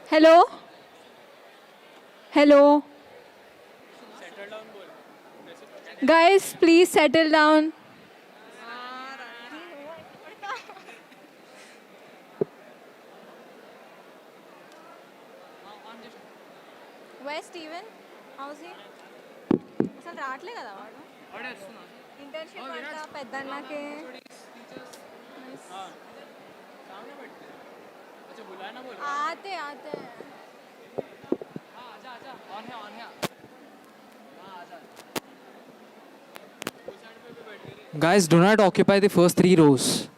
Hello? Hello? Guys, please settle down. Where's Steven? How's he? అసలు రావట్లే కదా వాడు ఇంటర్న్షిప్ అంట పెద్దన్నకి आते आते Guys, do not occupy the first three rows.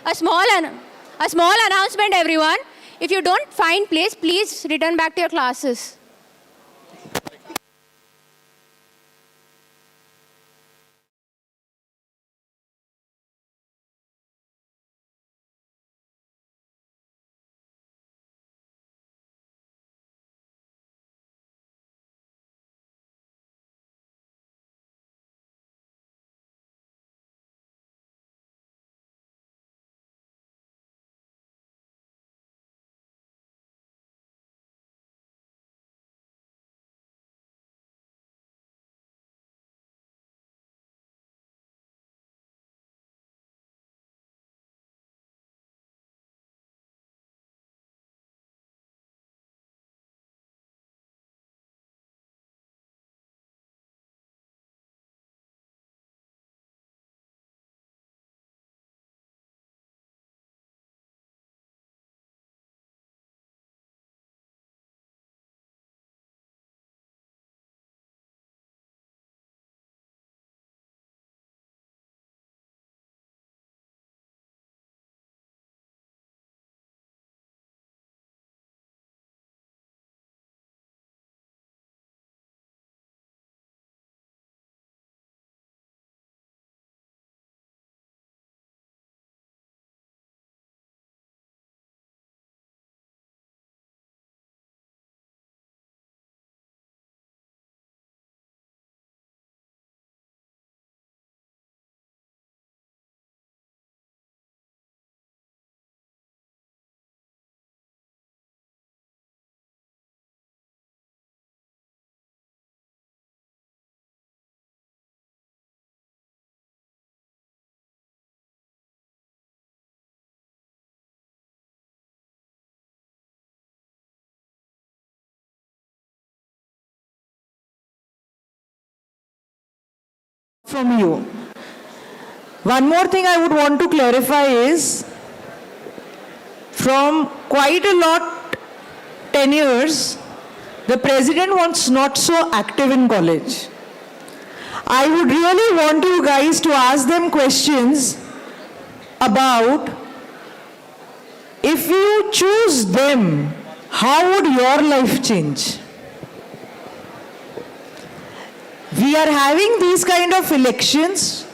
A a small announcement, everyone. If you don't find place, please return back to your classes. From you. One more thing I would want to clarify is, from quite a lot tenures, the president was not so active in college. I would really want you guys to ask them questions about, if you choose them, how would your life change? We are having these kind of elections.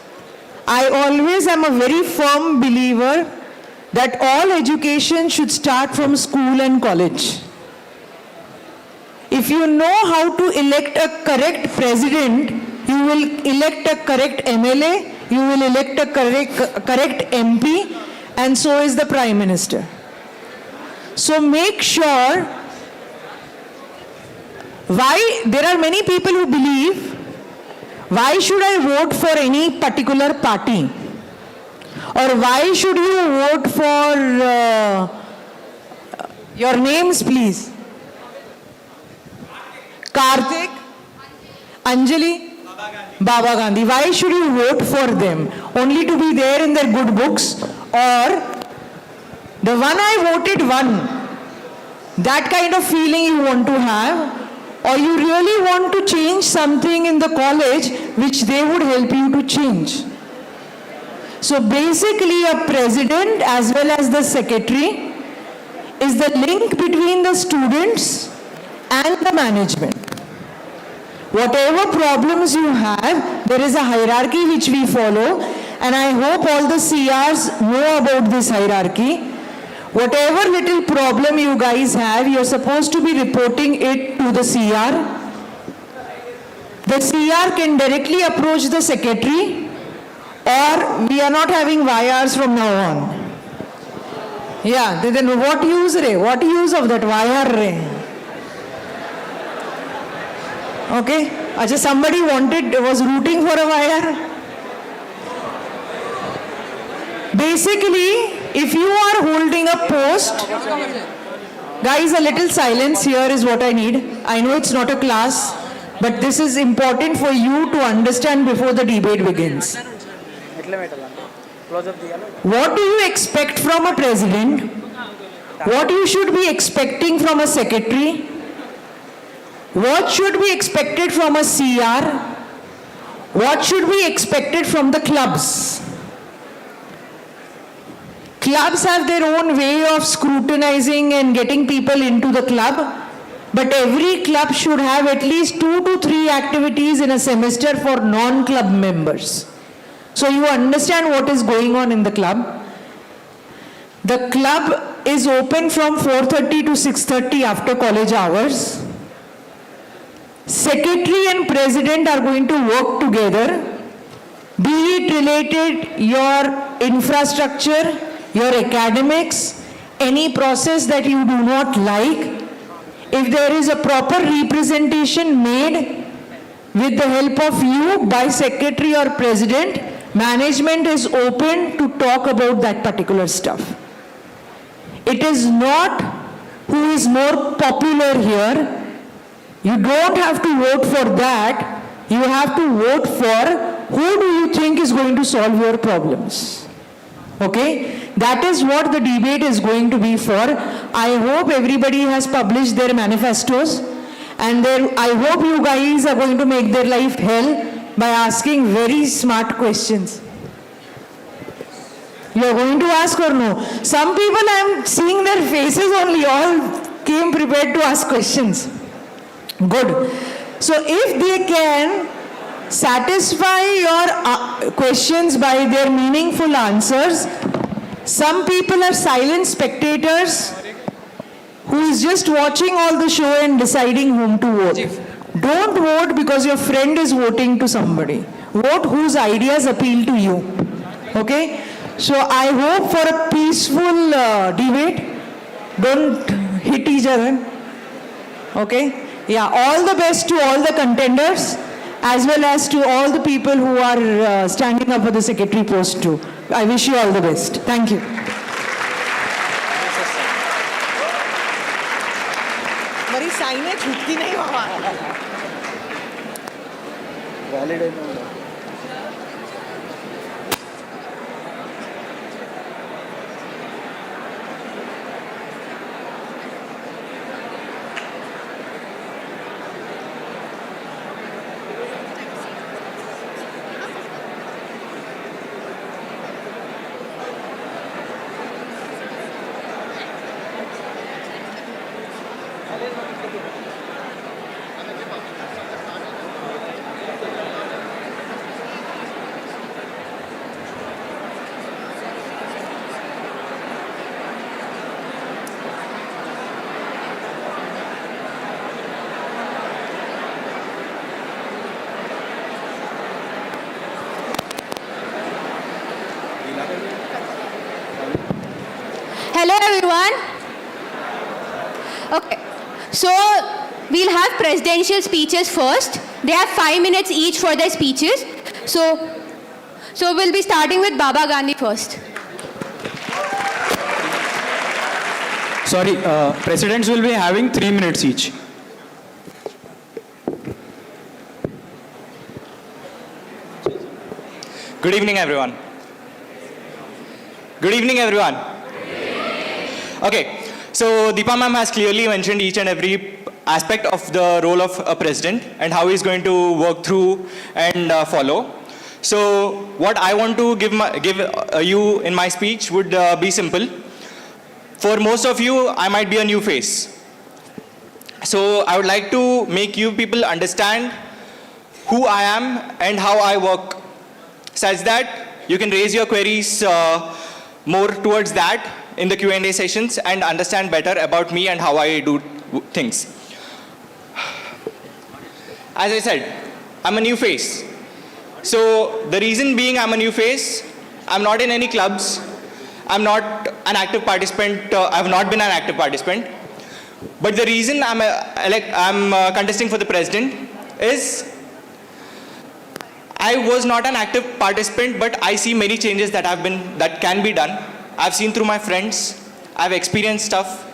I always am a very firm believer that all education should start from school and college. If you know how to elect a correct president, you will elect a correct MLA, you will elect a correct MP, and so is the Prime Minister. So make sure, there are many people who believe, why should I vote for any particular party? Or why should you vote for, your names please? Karthik, Anjali, Baba Gandhi. Why should you vote for them? Only to be there in their good books? Or the one I voted won? That kind of feeling you want to have? Or you really want to change something in the college which they would help you to change? So basically a president as well as the secretary is the link between the students and the management. Whatever problems you have, there is a hierarchy which we follow, and I hope all the CRs know about this hierarchy. Whatever little problem you guys have, you're supposed to be reporting it to the CR. The CR can directly approach the secretary, or we are not having wires from now on. Yeah, then what use, Ray? What use of that wire, Ray? Okay, Acha, somebody was rooting for a wire. Basically, if you are holding a post, guys, a little silence here is what I need. I know it's not a class, but this is important for you to understand before the debate begins. What do you expect from a president? What you should be expecting from a secretary? What should be expected from a CR? What should be expected from the clubs? Clubs have their own way of scrutinizing and getting people into the club. But every club should have at least 2 to 3 activities in a semester for non-club members. So you understand what is going on in the club. The club is open from 4:30 to 6:30 after college hours. Secretary and president are going to work together, be it related your infrastructure, your academics, any process that you do not like. If there is a proper representation made with the help of you by secretary or president, management is open to talk about that particular stuff. It is not who is more popular here. You don't have to vote for that. You have to vote for who do you think is going to solve your problems. Okay? That is what the debate is going to be for. I hope everybody has published their manifestos, and I hope you guys are going to make their life hell by asking very smart questions. You are going to ask or no? Some people, I am seeing their faces only, all came prepared to ask questions. Good. So if they can satisfy your questions by their meaningful answers, some people are silent spectators who is just watching all the show and deciding whom to vote. Don't vote because your friend is voting to somebody. Vote whose ideas appeal to you. Okay? So I hope for a peaceful debate. Don't hit each other. Okay? Yeah, all the best to all the contenders as well as to all the people who are standing up for the secretary post too. I wish you all the best. Thank you. मेरी साइनें छूटती नहीं बाबा. Hello everyone. Okay, so we'll have presidential speeches first. They have 5 minutes each for their speeches. So we'll be starting with Baba Gandhi first. Sorry, presidents will be having 3 minutes each. Good evening, everyone. Good evening, everyone. Okay, so Deepa ma'am has clearly mentioned each and every aspect of the role of a president and how he's going to work through and follow. So what I want to give you in my speech would be simple. For most of you, I might be a new face. So I would like to make you people understand who I am and how I work, such that you can raise your queries more towards that in the Q&A sessions and understand better about me and how I do things. As I said, I'm a new face. So the reason being I'm a new face, I'm not in any clubs, I'm not an active participant, I've not been an active participant. But the reason I'm contesting for the president is I was not an active participant, but I see many changes that can be done. I've seen through my friends, I've experienced stuff.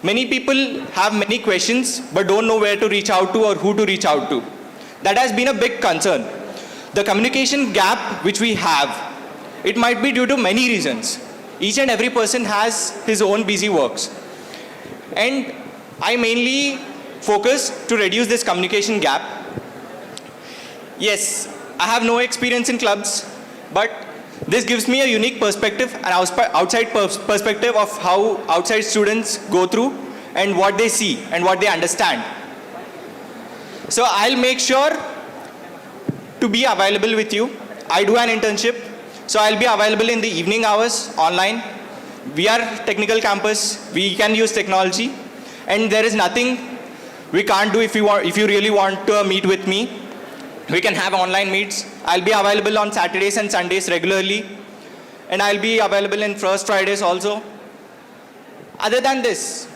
Many people have many questions, but don't know where to reach out to or who to reach out to. That has been a big concern. The communication gap which we have, it might be due to many reasons. Each and every person has his own busy works. And I mainly focus to reduce this communication gap. Yes, I have no experience in clubs, but This gives me a unique perspective, an outside perspective of how outside students go through and what they see and what they understand. So I'll make sure to be available with you. I do an internship, so I'll be available in the evening hours online. We are technical campus, we can use technology, and there is nothing we can't do. If you really want to meet with me, we can have online meets. I'll be available on Saturdays and Sundays regularly, and I'll be available in First Fridays also. Other than this,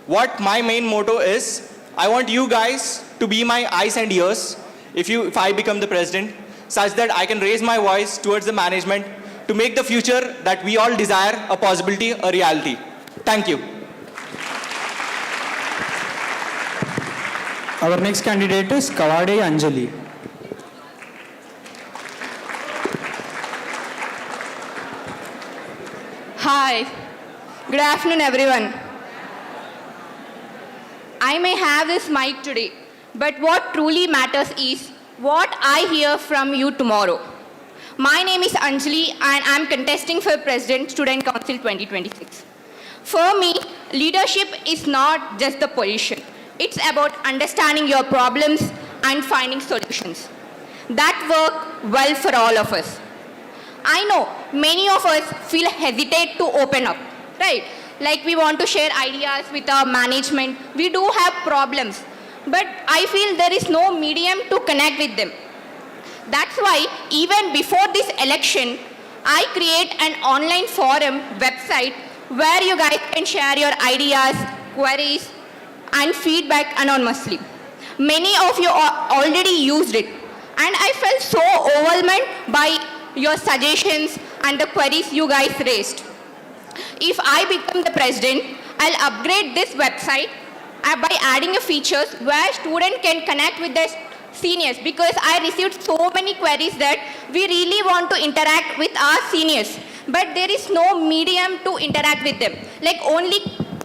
what my main motto is, I want you guys to be my eyes and ears if I become the president, such that I can raise my voice towards the management to make the future that we all desire a possibility, a reality. Thank you. Our next candidate is Kawade Anjali. Hi, good afternoon everyone. I may have this mic today, but what truly matters is what I hear from you tomorrow. My name is Anjali and I'm contesting for President Student Council 2026. For me, leadership is not just the position. It's about understanding your problems and finding solutions that work well for all of us. I know many of us feel hesitate to open up, right? Like we want to share ideas with our management. We do have problems, but I feel there is no medium to connect with them. That's why even before this election, I create an online forum website where you guys can share your ideas, queries, and feedback anonymously. Many of you already used it, and I felt so overwhelmed by your suggestions and the queries you guys raised. If I become the president, I'll upgrade this website by adding a features where students can connect with their seniors, because I received so many queries that we really want to interact with our seniors, but there is no medium to interact with them. Like only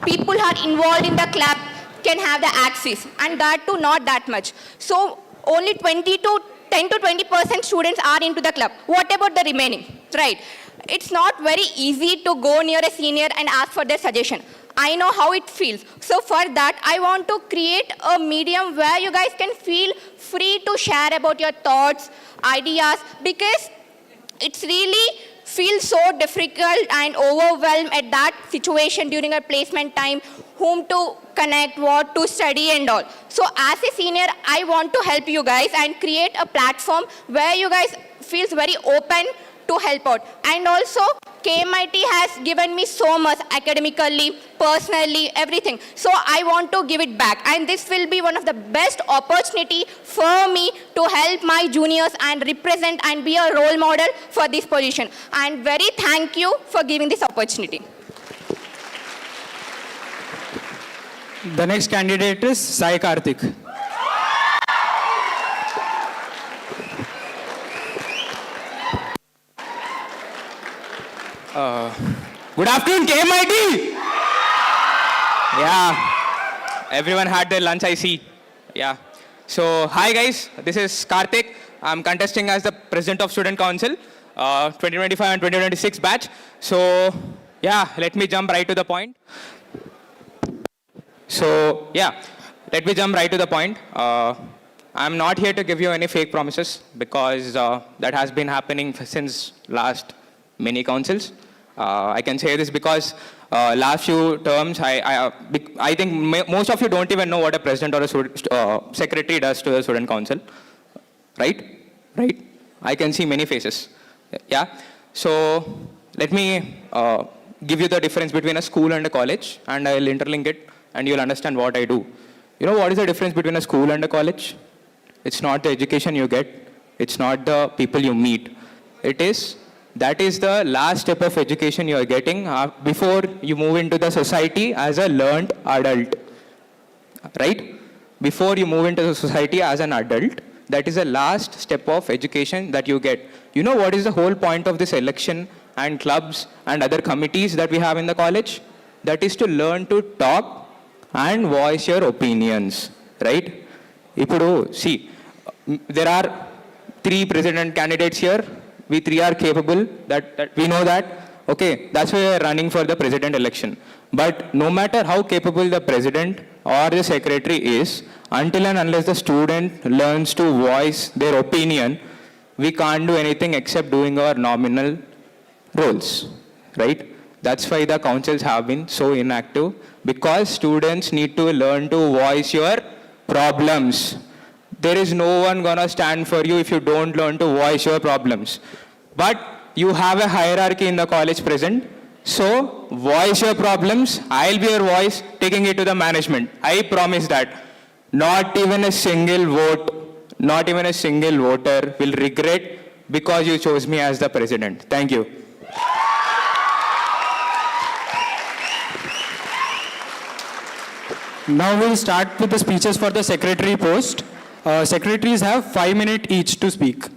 people who are involved in the club can have the access, and that too not that much. So only 10 to 20% students are into the club. What about the remaining, right? It's not very easy to go near a senior and ask for their suggestion. I know how it feels. So for that, I want to create a medium where you guys can feel free to share about your thoughts, ideas, because it's really feels so difficult and overwhelmed at that situation during a placement time, whom to connect, what to study and all. So as a senior, I want to help you guys and create a platform where you guys feels very open to help out. And also, KMIT has given me so much academically, personally, everything. So I want to give it back. And this will be one of the best opportunity for me to help my juniors and represent and be a role model for this position. And very thank you for giving this opportunity. The next candidate is Sai Karthik. Good afternoon, KMIT! Yeah, everyone had their lunch, I see. Yeah. So, hi guys, this is Karthik. I'm contesting as the President of Student Council, 2025 and 2026 batch. So, yeah, let me jump right to the point. So, yeah, let me jump right to the point. I'm not here to give you any fake promises, because that has been happening since last many councils. I can say this because last few terms, I think most of you don't even know what a president or a secretary does to the student council, right? Right? I can see many faces. Yeah. So let me give you the difference between a school and a college, and I'll interlink it, and you'll understand what I do. You know what is the difference between a school and a college? It's not the education you get. It's not the people you meet. That is the last step of education you are getting before you move into the society as a learned adult, right? Before you move into the society as an adult, that is the last step of education that you get. You know what is the whole point of this election and clubs and other committees that we have in the college? That is to learn to talk and voice your opinions, right? Ipudu, see, there are 3 president candidates here. we three are capable, that we know that, okay, that's why we are running for the president election. But no matter how capable the president or the secretary is, until and unless the student learns to voice their opinion, we can't do anything except doing our nominal roles, right? That's why the councils have been so inactive, because students need to learn to voice your problems. There is no one gonna stand for you if you don't learn to voice your problems. But you have a hierarchy in the college present, so voice your problems. I'll be your voice, taking it to the management. I promise that. Not even a single vote, not even a single voter will regret because you chose me as the president. Thank you. Now we'll start with the speeches for the secretary post. Secretaries have 5 minutes each to speak.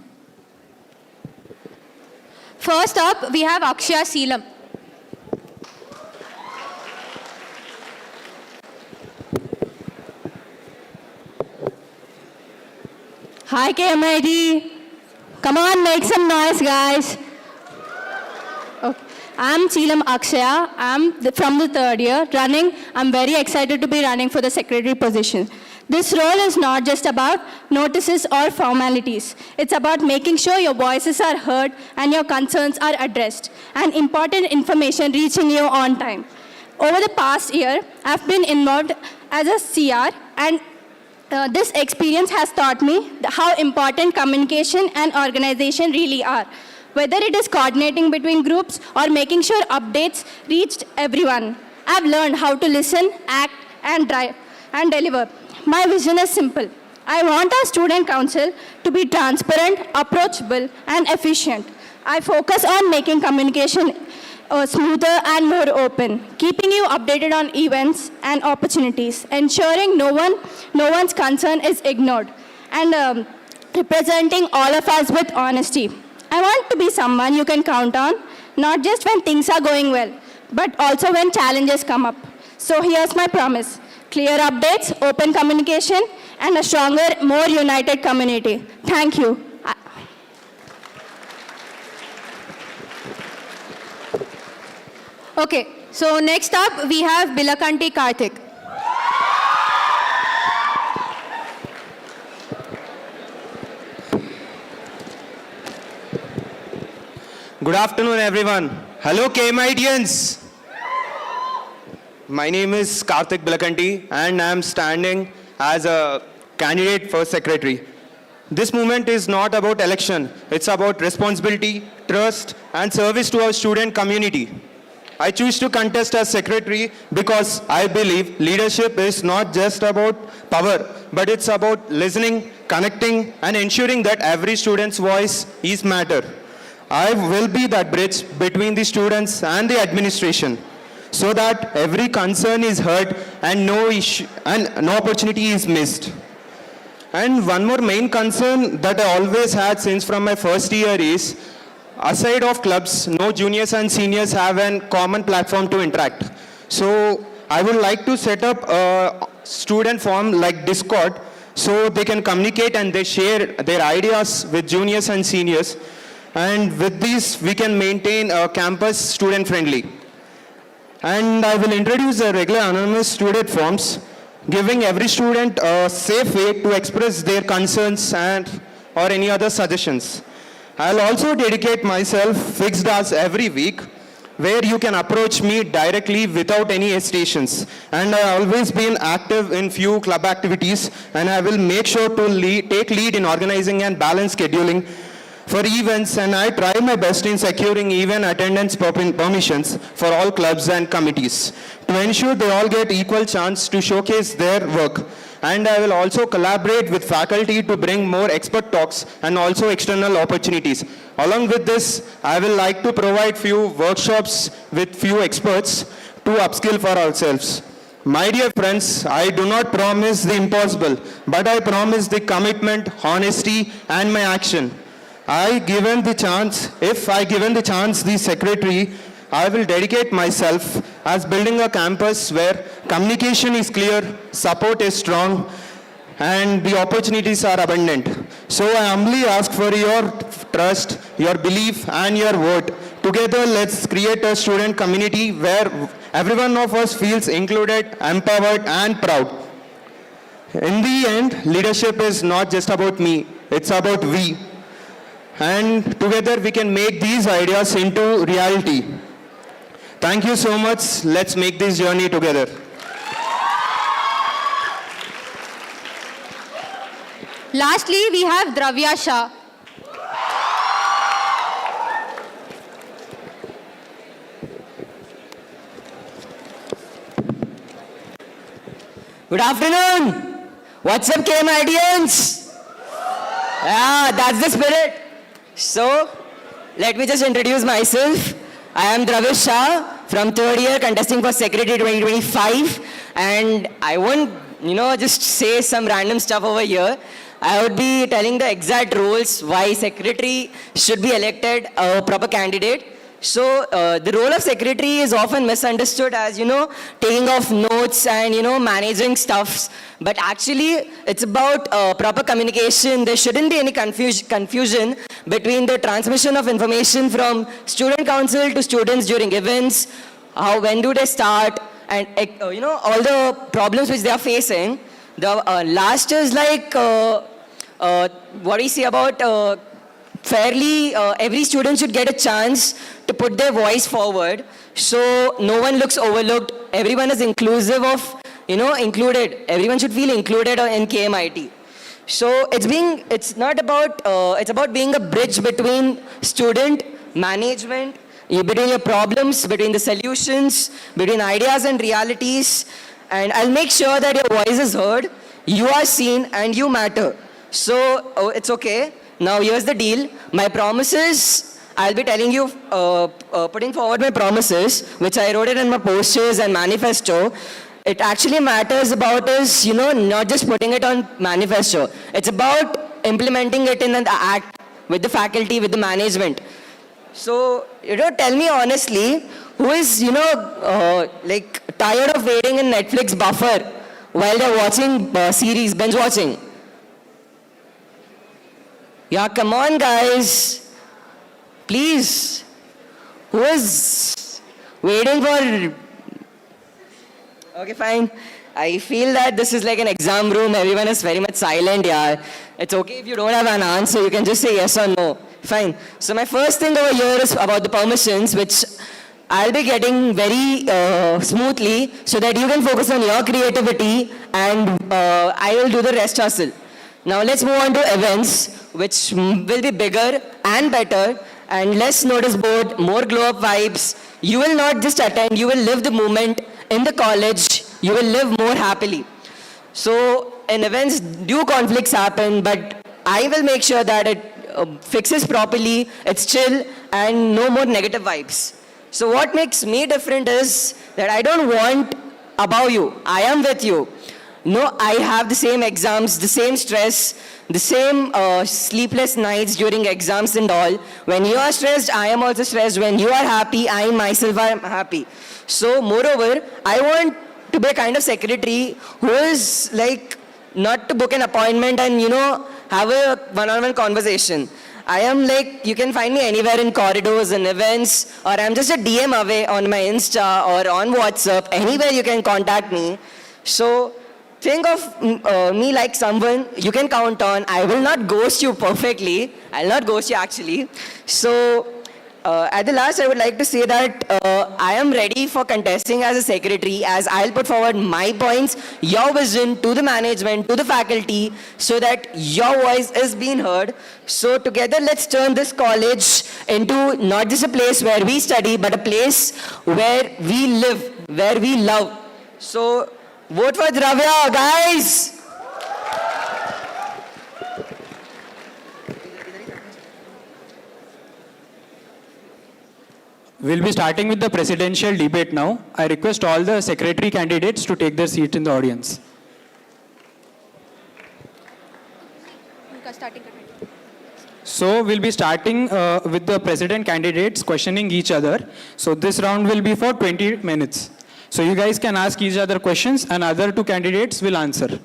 First up, we have Akshaya Seelam. Hi KMID. Come on, make some noise, guys. Okay. I'm Seelam Akshaya. From the third year running. I'm very excited to be running for the secretary position. This role is not just about notices or formalities. It's about making sure your voices are heard and your concerns are addressed, and important information reaching you on time. Over the past year, I've been involved as a CR, and this experience has taught me how important communication and organization really are. Whether it is coordinating between groups or making sure updates reached everyone, I've learned how to listen, act, and drive and deliver. My vision is simple. I want our student council to be transparent, approachable, and efficient. I focus on making communication smoother and more open, keeping you updated on events and opportunities, ensuring no one's concern is ignored, and representing all of us with honesty. I want to be someone you can count on, not just when things are going well, but also when challenges come up. So here's my promise: clear updates, open communication, and a stronger, more united community. Thank you. Okay, so next up we have Bilakanti Karthik. Good afternoon, everyone. Hello, KMITians. My name is Karthik Bilakanti, and I am standing as a candidate for secretary. This movement is not about election. It's about responsibility, trust, and service to our student community. I choose to contest as secretary because I believe leadership is not just about power, but it's about listening, connecting, and ensuring that every student's voice is matter. I will be that bridge between the students and the administration, so that every concern is heard and no opportunity is missed. And one more main concern that I always had since from my first year is, aside of clubs, no juniors and seniors have a common platform to interact. So I would like to set up a student forum like Discord, so they can communicate and they share their ideas with juniors and seniors. And with this, we can maintain a campus student friendly. And I will introduce the regular anonymous student forms, giving every student a safe way to express their concerns or any other suggestions. I'll also dedicate myself fixed hours every week, where you can approach me directly without any hesitations. And I've always been active in few club activities, and I will make sure to take lead in organizing and balance scheduling for events, and I try my best in securing even attendance permissions for all clubs and committees to ensure they all get equal chance to showcase their work. And I will also collaborate with faculty to bring more expert talks and also external opportunities. Along with this, I will like to provide few workshops with few experts to upskill for ourselves. My dear friends, I do not promise the impossible, but I promise the commitment, honesty, and my action. If I given the chance, the secretary, I will dedicate myself as building a campus where communication is clear, support is strong, and the opportunities are abundant. So I humbly ask for your trust, your belief, and your vote. Together, let's create a student community where every one of us feels included, empowered, and proud. In the end, leadership is not just about me, it's about we. And together we can make these ideas into reality. Thank you so much. Let's make this journey together. Lastly, we have Dravya Shah. Good afternoon. What's up, KMIDians? Yeah, that's the spirit. So, let me just introduce myself. I am Dravish Shah from third year contesting for Secretary 2025. And I won't, just say some random stuff over here. I would be telling the exact rules why Secretary should be elected a proper candidate. So, the role of secretary is often misunderstood as, taking off notes and, managing stuffs. But actually, it's about proper communication. There shouldn't be any confusion between the transmission of information from student council to students during events, when do they start, and, all the problems which they are facing. The last is like, what do you say about fairly, every student should get a chance to put their voice forward, so no one looks overlooked. Everyone is inclusive of, included. Everyone should feel included in KMIT. So it's about being a bridge between student, management, between your problems, between the solutions, between ideas and realities. And I'll make sure that your voice is heard, you are seen, and you matter. So it's okay. Now here's the deal. My promises, I'll be telling you, putting forward my promises, which I wrote it in my posters and manifesto. It actually matters about is, not just putting it on manifesto. It's about implementing it in the act with the faculty, with the management. So, tell me honestly, who is, like tired of waiting in Netflix buffer while they're watching series, binge watching? Yeah, come on, guys. Please. Who is waiting for... Okay, fine. I feel that this is like an exam room. Everyone is very much silent, yeah. It's okay if you don't have an answer. You can just say yes or no. Fine. So my first thing over here is about the permissions, which I'll be getting very smoothly so that you can focus on your creativity, and I will do the rest hustle. Now let's move on to events, which will be bigger and better and less notice board, more glow up vibes. You will not just attend, you will live the moment in the college. You will live more happily. So in events, conflicts happen, but I will make sure that it fixes properly, it's chill, and no more negative vibes. So what makes me different is that I don't want above you. I am with you. No, I have the same exams, the same stress, the same sleepless nights during exams and all. When you are stressed, I am also stressed. When you are happy, I myself am happy. So moreover, I want to be a kind of secretary who is like not to book an appointment and have a one-on-one conversation. I am like, you can find me anywhere in corridors and events, or I'm just a DM away on my Insta or on WhatsApp. Anywhere you can contact me. So think of me like someone you can count on. I will not ghost you perfectly. I'll not ghost you actually. So at the last, I would like to say that I am ready for contesting as a secretary, as I'll put forward my points, your vision to the management, to the faculty, so that your voice is being heard. So together, let's turn this college into not just a place where we study, but a place where we live, where we love. So vote for Dravya, guys! We'll be starting with the presidential debate now. I request all the secretary candidates to take their seats in the audience. So we'll be starting with the president candidates questioning each other. So this round will be for 20 minutes. So you guys can ask each other questions and other two candidates will answer.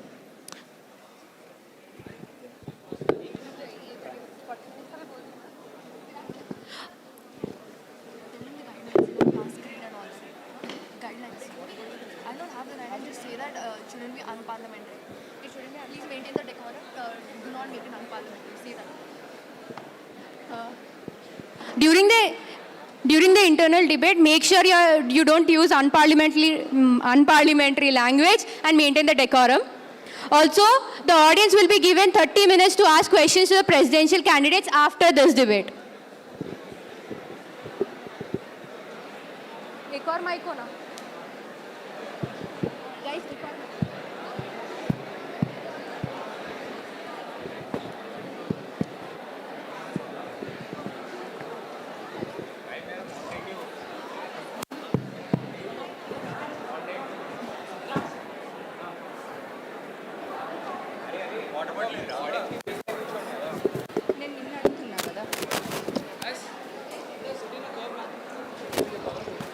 It shouldn't be unparliamentary. It shouldn't be, at least maintain the decorum. Do not make it unparliamentary. Say that. During the internal debate, make sure you don't use unparliamentary language and maintain the decorum. Also, the audience will be given 30 minutes to ask questions to the presidential candidates after this debate. एक और mic हो ना? Guys, एक और mic.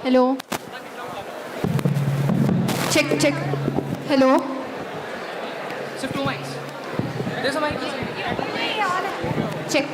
Hello. Check. Hello. So 2 mics. There's a mic. Check.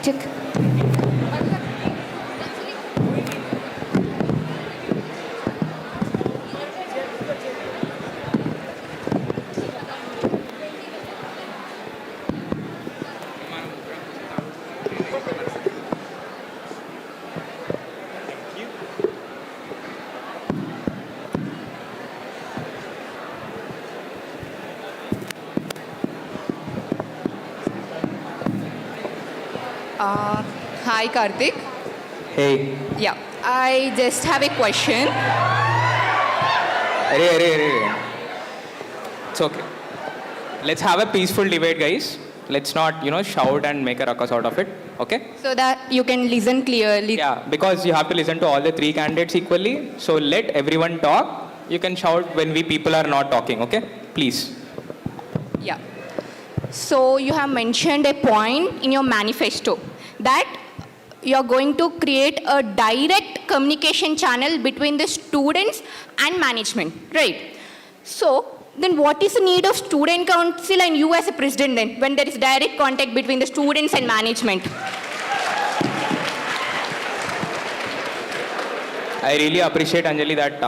Hi, Karthik. Hey. Yeah, I just have a question. Arey. It's okay. Let's have a peaceful debate, guys. Let's not, shout and make a ruckus out of it. Okay? So that you can listen clearly. Yeah, because you have to listen to all the 3 candidates equally. So let everyone talk. You can shout when we people are not talking. Okay? Please. Yeah. So you have mentioned a point in your manifesto that you are going to create a direct communication channel between the students and management, right? So then what is the need of student council and you as a president then, when there is direct contact between the students and management? I really appreciate, Anjali, that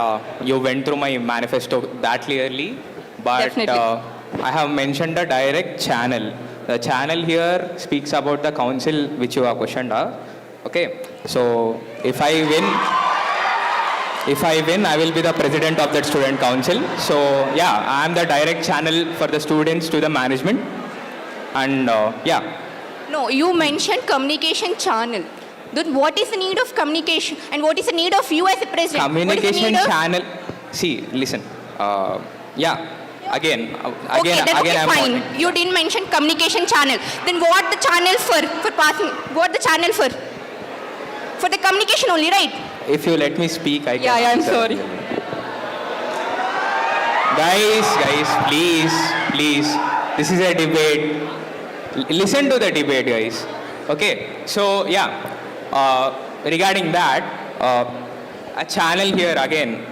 you went through my manifesto that clearly. But I have mentioned a direct channel. The channel here speaks about the council which you have questioned. Okay, so if I win, I will be the president of that student council. So yeah, I am the direct channel for the students to the management. And yeah. No, you mentioned communication channel. Then what is the need of communication and what is the need of you as a president? Communication channel. See, listen. Yeah. Again, okay, fine. You didn't mention communication channel. Then what the channel for passing? What the channel for? For the communication only, right? If you let me speak, I can. Yeah, I'm sorry. Guys, please. This is a debate. Listen to the debate, guys. Okay. So yeah, regarding that, a channel here again.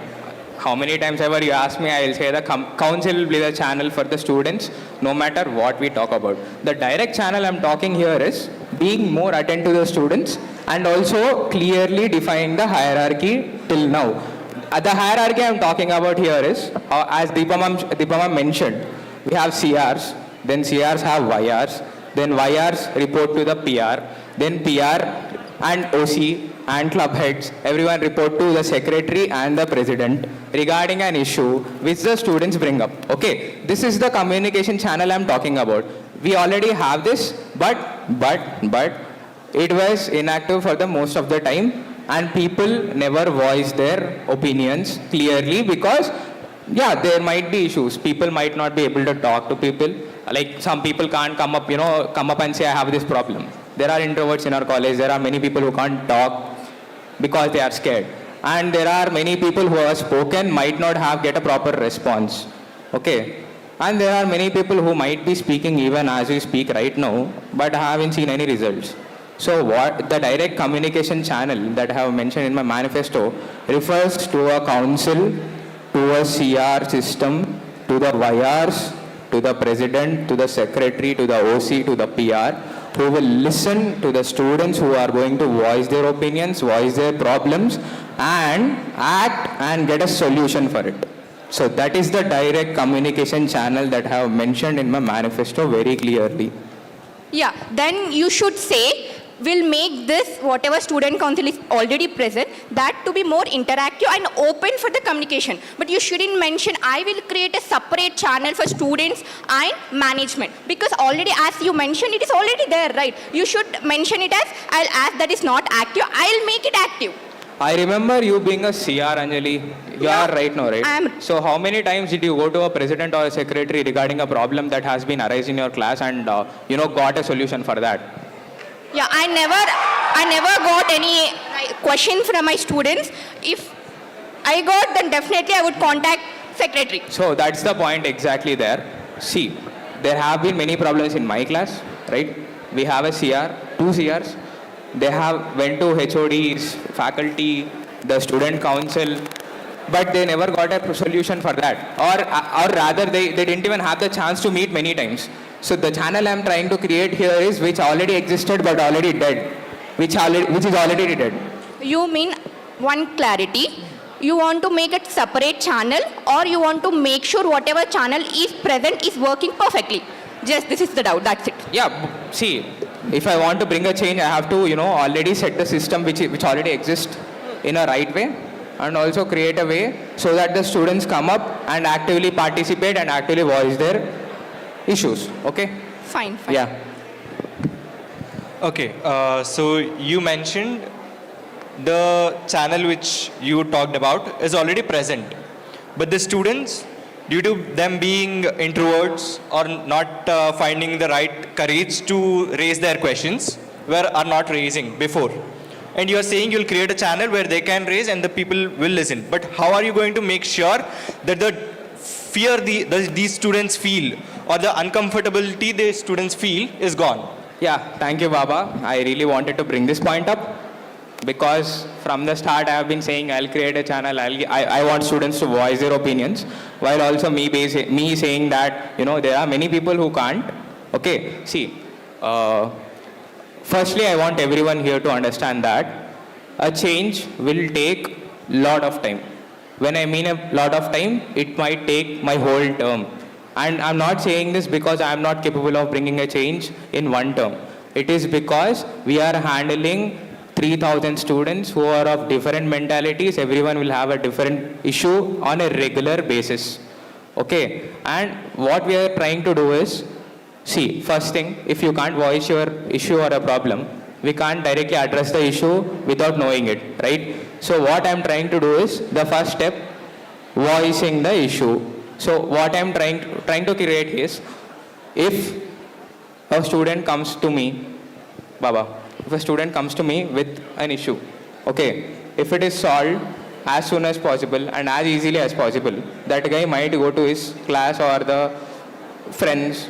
How many times ever you ask me, I will say the council will be the channel for the students, no matter what we talk about. The direct channel I'm talking here is being more attentive to the students and also clearly defining the hierarchy till now. The hierarchy I'm talking about here is, as Deepa ma'am mentioned, we have CRs, then CRs have YRs, then YRs report to the PR, then PR and OC and club heads, everyone report to the secretary and the president regarding an issue which the students bring up. Okay, this is the communication channel I'm talking about. We already have this, but it was inactive for the most of the time and people never voice their opinions clearly because yeah, there might be issues. People might not be able to talk to people. Like some people can't come up and say I have this problem. There are introverts in our college. There are many people who can't talk because they are scared. And there are many people who have spoken might not get a proper response. Okay. And there are many people who might be speaking even as we speak right now, but haven't seen any results. So what the direct communication channel that I have mentioned in my manifesto refers to a council, to a CR system, to the YRs, to the president, to the secretary, to the OC, to the PR, who will listen to the students who are going to voice their opinions, voice their problems, and act and get a solution for it. So that is the direct communication channel that I have mentioned in my manifesto very clearly. Yeah, then you should say, we'll make this, whatever student council is already present, that to be more interactive and open for the communication. But you shouldn't mention, I will create a separate channel for students and management. Because already, as you mentioned, it is already there, right? You should mention it as, I'll ask that is not active, I'll make it active. I remember you being a CR, Anjali. You are right now, right? So how many times did you go to a president or a secretary regarding a problem that has been arising in your class and, got a solution for that? Yeah, I never got any question from my students. If I got, then definitely I would contact secretary. So that's the point exactly there. See, there have been many problems in my class, right? We have a CR, 2 CRs. They have went to HODs, faculty, the student council, but they never got a solution for that. Or rather, they didn't even have the chance to meet many times. So the channel I'm trying to create here is which already existed but already dead, which is already dead. You mean one clarity? You want to make a separate channel, or you want to make sure whatever channel is present is working perfectly? Just this is the doubt, that's it. Yeah, see, if I want to bring a change, I have to, already set the system which already exists in a right way, and also create a way so that the students come up and actively participate and actively voice their issues. Okay? Fine. Yeah. Okay, so you mentioned the channel which you talked about is already present, but the students, due to them being introverts or not finding the right courage to raise their questions, are not raising before. And you are saying you'll create a channel where they can raise and the people will listen. But how are you going to make sure that the fear these students feel or the uncomfortability the students feel is gone? Yeah, thank you, Baba. I really wanted to bring this point up because from the start I have been saying I'll create a channel. I want students to voice their opinions, while also me saying that there are many people who can't. Okay, see. Firstly, I want everyone here to understand that a change will take lot of time. When I mean a lot of time, it might take my whole term. And I'm not saying this because I'm not capable of bringing a change in one term. It is because we are handling 3,000 students who are of different mentalities. Everyone will have a different issue on a regular basis. Okay? And what we are trying to do is, see, first thing, if you can't voice your issue or a problem, we can't directly address the issue without knowing it, right? So what I'm trying to do is, the first step, voicing the issue. So what I'm trying to create is, if a student comes to me, Baba, if a student comes to me with an issue, okay, if it is solved as soon as possible and as easily as possible, that guy might go to his class or the friends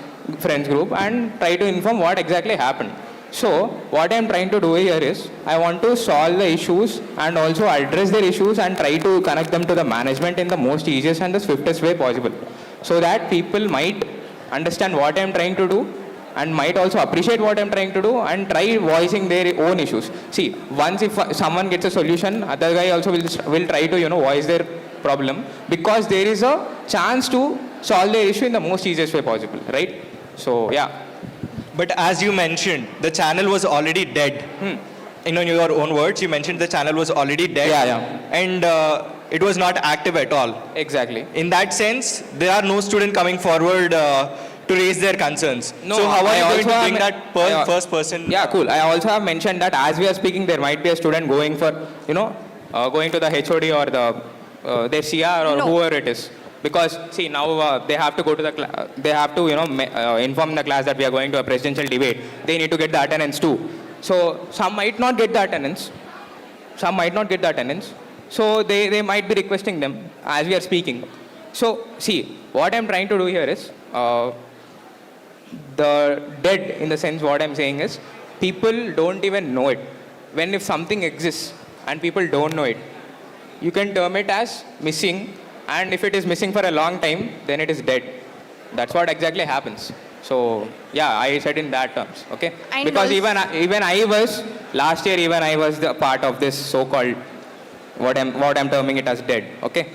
group and try to inform what exactly happened. So what I'm trying to do here is, I want to solve the issues and also address their issues and try to connect them to the management in the most easiest and the swiftest way possible, so that people might understand what I'm trying to do and might also appreciate what I'm trying to do and try voicing their own issues. See, once if someone gets a solution, other guy also will try to voice their problem, because there is a chance to solve their issue in the most easiest way possible, right? So yeah. But as you mentioned, the channel was already dead. In your own words, you mentioned the channel was already dead. Yeah. And it was not active at all. Exactly. In that sense, there are no students coming forward to raise their concerns. No, so how are you going to bring that first person? Yeah, cool. I also have mentioned that as we are speaking, there might be a student going for, going to the HOD or their CR or whoever it is. Because see, now they have to go to the they have to inform the class that we are going to a presidential debate. They need to get the attendance too. So some might not get the attendance. So they might be requesting them as we are speaking. So see, what I'm trying to do here is, the dead, in the sense what I'm saying is, people don't even know it. If something exists and people don't know it, you can term it as missing. And if it is missing for a long time, then it is dead. That's what exactly happens. So yeah, I said in that terms, okay? And because even I was last year, the part of this so-called what I'm terming it as dead, okay?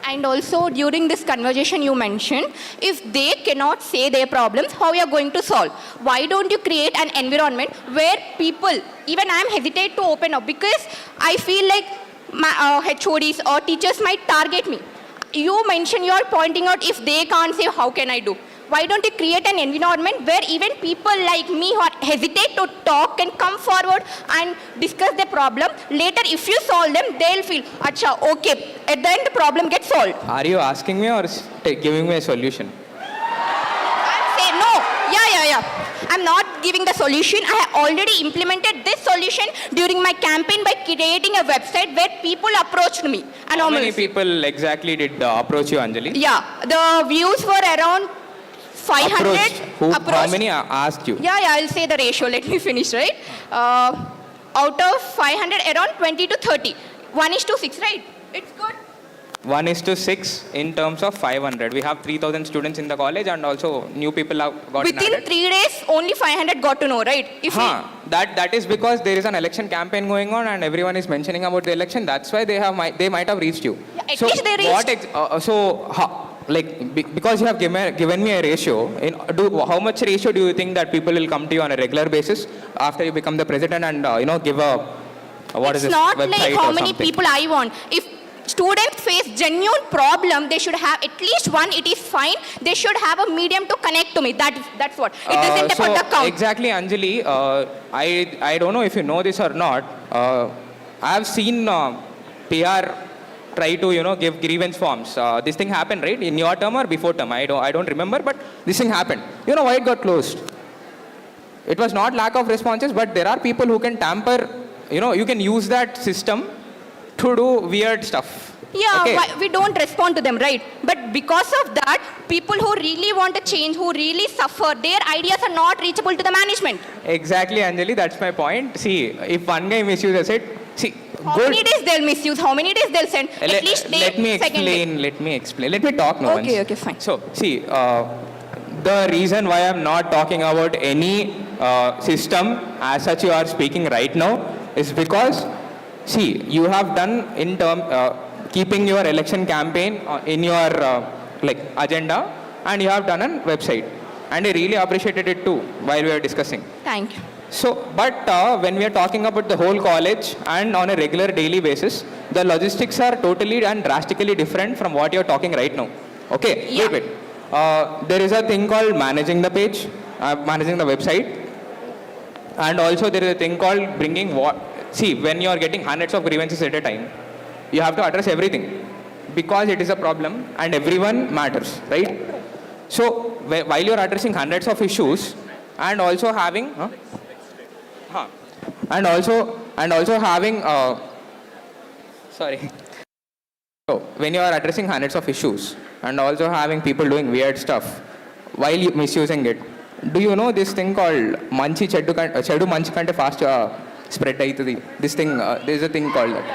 And also during this conversation you mentioned, if they cannot say their problems, how you are going to solve? Why don't you create an environment where people, even I am hesitate to open up because I feel like my HODs or teachers might target me. You mentioned, you are pointing out if they can't say, how can I do? Why don't you create an environment where even people like me who are hesitate to talk can come forward and discuss the problem. Later, if you solve them, they'll feel, acha, okay. At the end, the problem gets solved. Are you asking me or giving me a solution? I'm saying, no. Yeah. I'm not giving the solution. I have already implemented this solution during my campaign by creating a website where people approached me. How many people exactly did approach you, Anjali? Yeah, the views were around 500. Approached. How Approached. many asked you? Yeah, I'll say the ratio. Let me finish, right? Out of 500, around 20 to 30. 1:6, right? It's good. 1:6 in terms of 500. We have 3,000 students in the college and also new people have got Within added. 3 days, only 500 got to know, right? If That is because there is an election campaign going on and everyone is mentioning about the election. That's why they might have reached you. Yeah, at least they reached. Because you have given me a ratio, how much ratio do you think that people will come to you on a regular basis after you become the president and give a It's not like how many people I want. If students face genuine problem, they should have at least one. It is fine. They should have a medium to connect to me. That's what. It doesn't about the count. Exactly, Anjali. I don't know if you know this or not. I have seen PR try to give grievance forms. This thing happened, right? In your term or before term? I don't remember, but this thing happened. You know why it got closed? It was not lack of responses, but there are people who can tamper. You can use that system to do weird stuff. Yeah, okay? we don't respond to them, right? But because of that, people who really want to change, who really suffer, their ideas are not reachable to the management. Exactly, Anjali. That's my point. See, if one guy misuses it, How many days they'll misuse? How many days they'll send? At least they let me second day. explain. Let me talk now. Okay, fine. So, see, the reason why I'm not talking about any system as such you are speaking right now is because, see, you have done in term keeping your election campaign in your agenda, and you have done a website, and I really appreciated it too while we were discussing. Thank you. So, but when we are talking about the whole college and on a regular daily basis, the logistics are totally and drastically different from what you're talking right now. Okay, Yeah. wait. There is a thing called managing the page, managing the website, and also there is a thing called bringing what. See, when you are getting hundreds of grievances at a time, you have to address everything because it is a problem and everyone matters, right? So, while you are addressing hundreds of issues and also having. And also having so when you are addressing hundreds of issues and also having people doing weird stuff while you misusing it, do you know this thing called manchi chedu manchi kante fast spread aitadi? This thing there is a thing called that.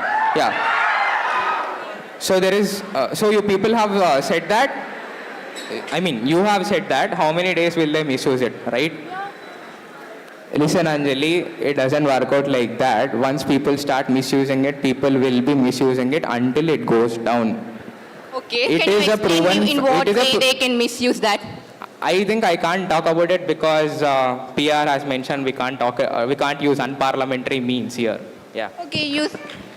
Yeah. So there is so you people have said that. I mean, you have said that. How many days will they misuse it, right? Listen, Anjali, it doesn't work out like that. Once people start misusing it, people will be misusing it until it goes down. Okay, It can is you a explain proven- in what it is a way pro- they can misuse that? I think I can't talk about it because PR has mentioned we can't use unparliamentary means here. Yeah, Okay, use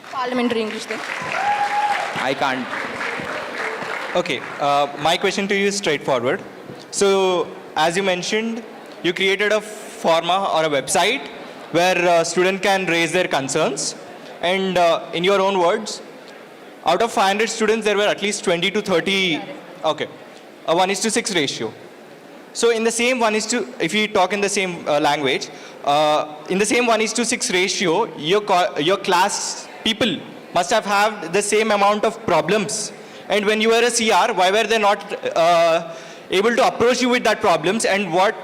parliamentary English then. I can't. Okay, my question to you is straightforward. So, as you mentioned, you created a forma or a website where a student can raise their concerns. And in your own words, out of 500 students, there were at least 20 to 30, okay, a 1:6 ratio. So in the same if you talk in the same language, in the same 1:6 ratio, your class people must have had the same amount of problems. And when you were a CR, why were they not able to approach you with that problems? And what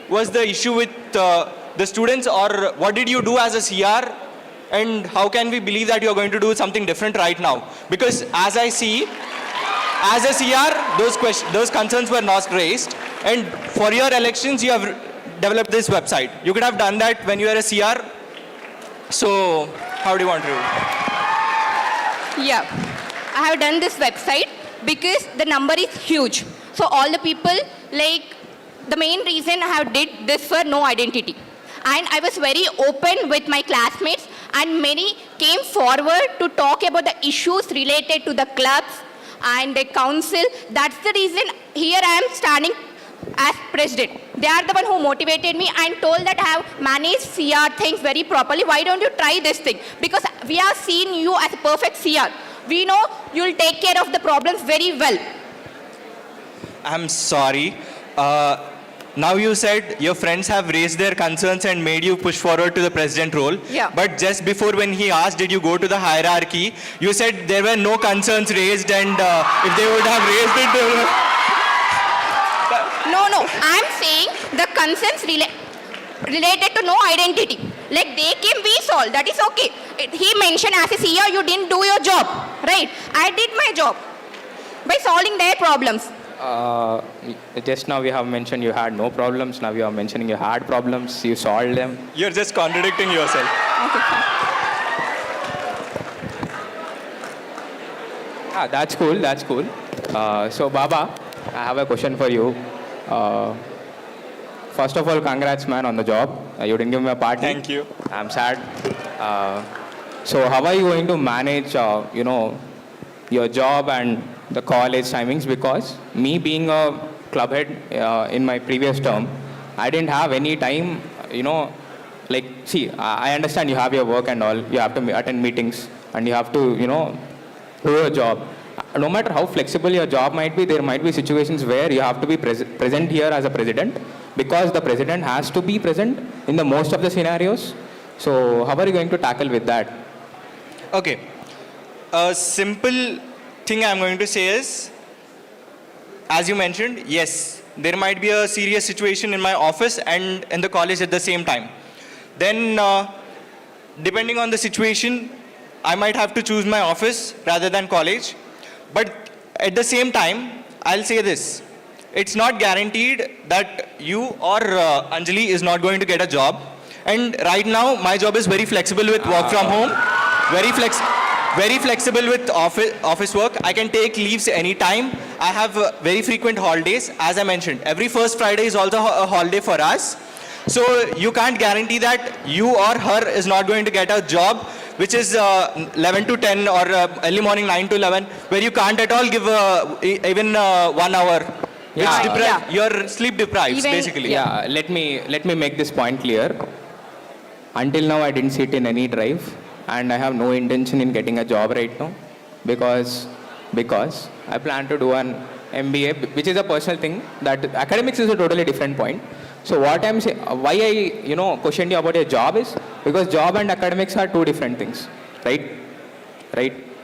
was the issue with the students, or what did you do as a CR? And how can we believe that you're going to do something different right now? Because as I see, as a CR, those concerns were not raised. And for your elections, you have developed this website. You could have done that when you were a CR. So how do you want to do it? Yeah, I have done this website because the number is huge. So all the people, like, the main reason I have did this for no identity. And I was very open with my classmates, and many came forward to talk about the issues related to the clubs and the council. That's the reason here I am standing as president. They are the one who motivated me and told that I have managed CR things very properly. Why don't you try this thing? Because we have seen you as a perfect CR. We know you'll take care of the problems very well. I'm sorry. Now you said your friends have raised their concerns and made you push forward to the president role. Yeah. But just before, when he asked, did you go to the hierarchy, you said there were no concerns raised, and if they would have raised it, they would have... No, I'm saying the concerns related to no identity. Like they came, we solved. That is okay. He mentioned as a CEO, you didn't do your job, right? I did my job by solving their problems. Just now you have mentioned you had no problems. Now you are mentioning you had problems. You solved them. You're just contradicting yourself. That's cool. That's cool. So Baba, I have a question for you. First of all, congrats, man, on the job. You didn't give me a party. Thank you. I'm sad. So how are you going to manage, your job and the college timings? Because me being a club head in my previous term, I didn't have any time, I understand you have your work and all. You have to attend meetings and you have to, do your job. No matter how flexible your job might be, there might be situations where you have to be present here as a president, because the president has to be present in the most of the scenarios. So how are you going to tackle with that? Okay. A simple thing I'm going to say is, as you mentioned, yes, there might be a serious situation in my office and in the college at the same time. Then, depending on the situation, I might have to choose my office rather than college. But at the same time, I'll say this. It's not guaranteed that you or Anjali is not going to get a job. And right now, my job is very flexible with work from home, very flexible with office work. I can take leaves anytime. I have very frequent holidays. As I mentioned, every first Friday is also a holiday for us. So you can't guarantee that you or her is not going to get a job which is 11 to 10 or early morning 9 to 11, where you can't at all give even 1 hour. You're sleep deprived, basically. Yeah, let me make this point clear. Until now, I didn't sit in any drive, and I have no intention in getting a job right now, because I plan to do an MBA, which is a personal thing. That academics is a totally different point. So what I'm saying, why I questioned you about your job is because job and academics are two different things, right?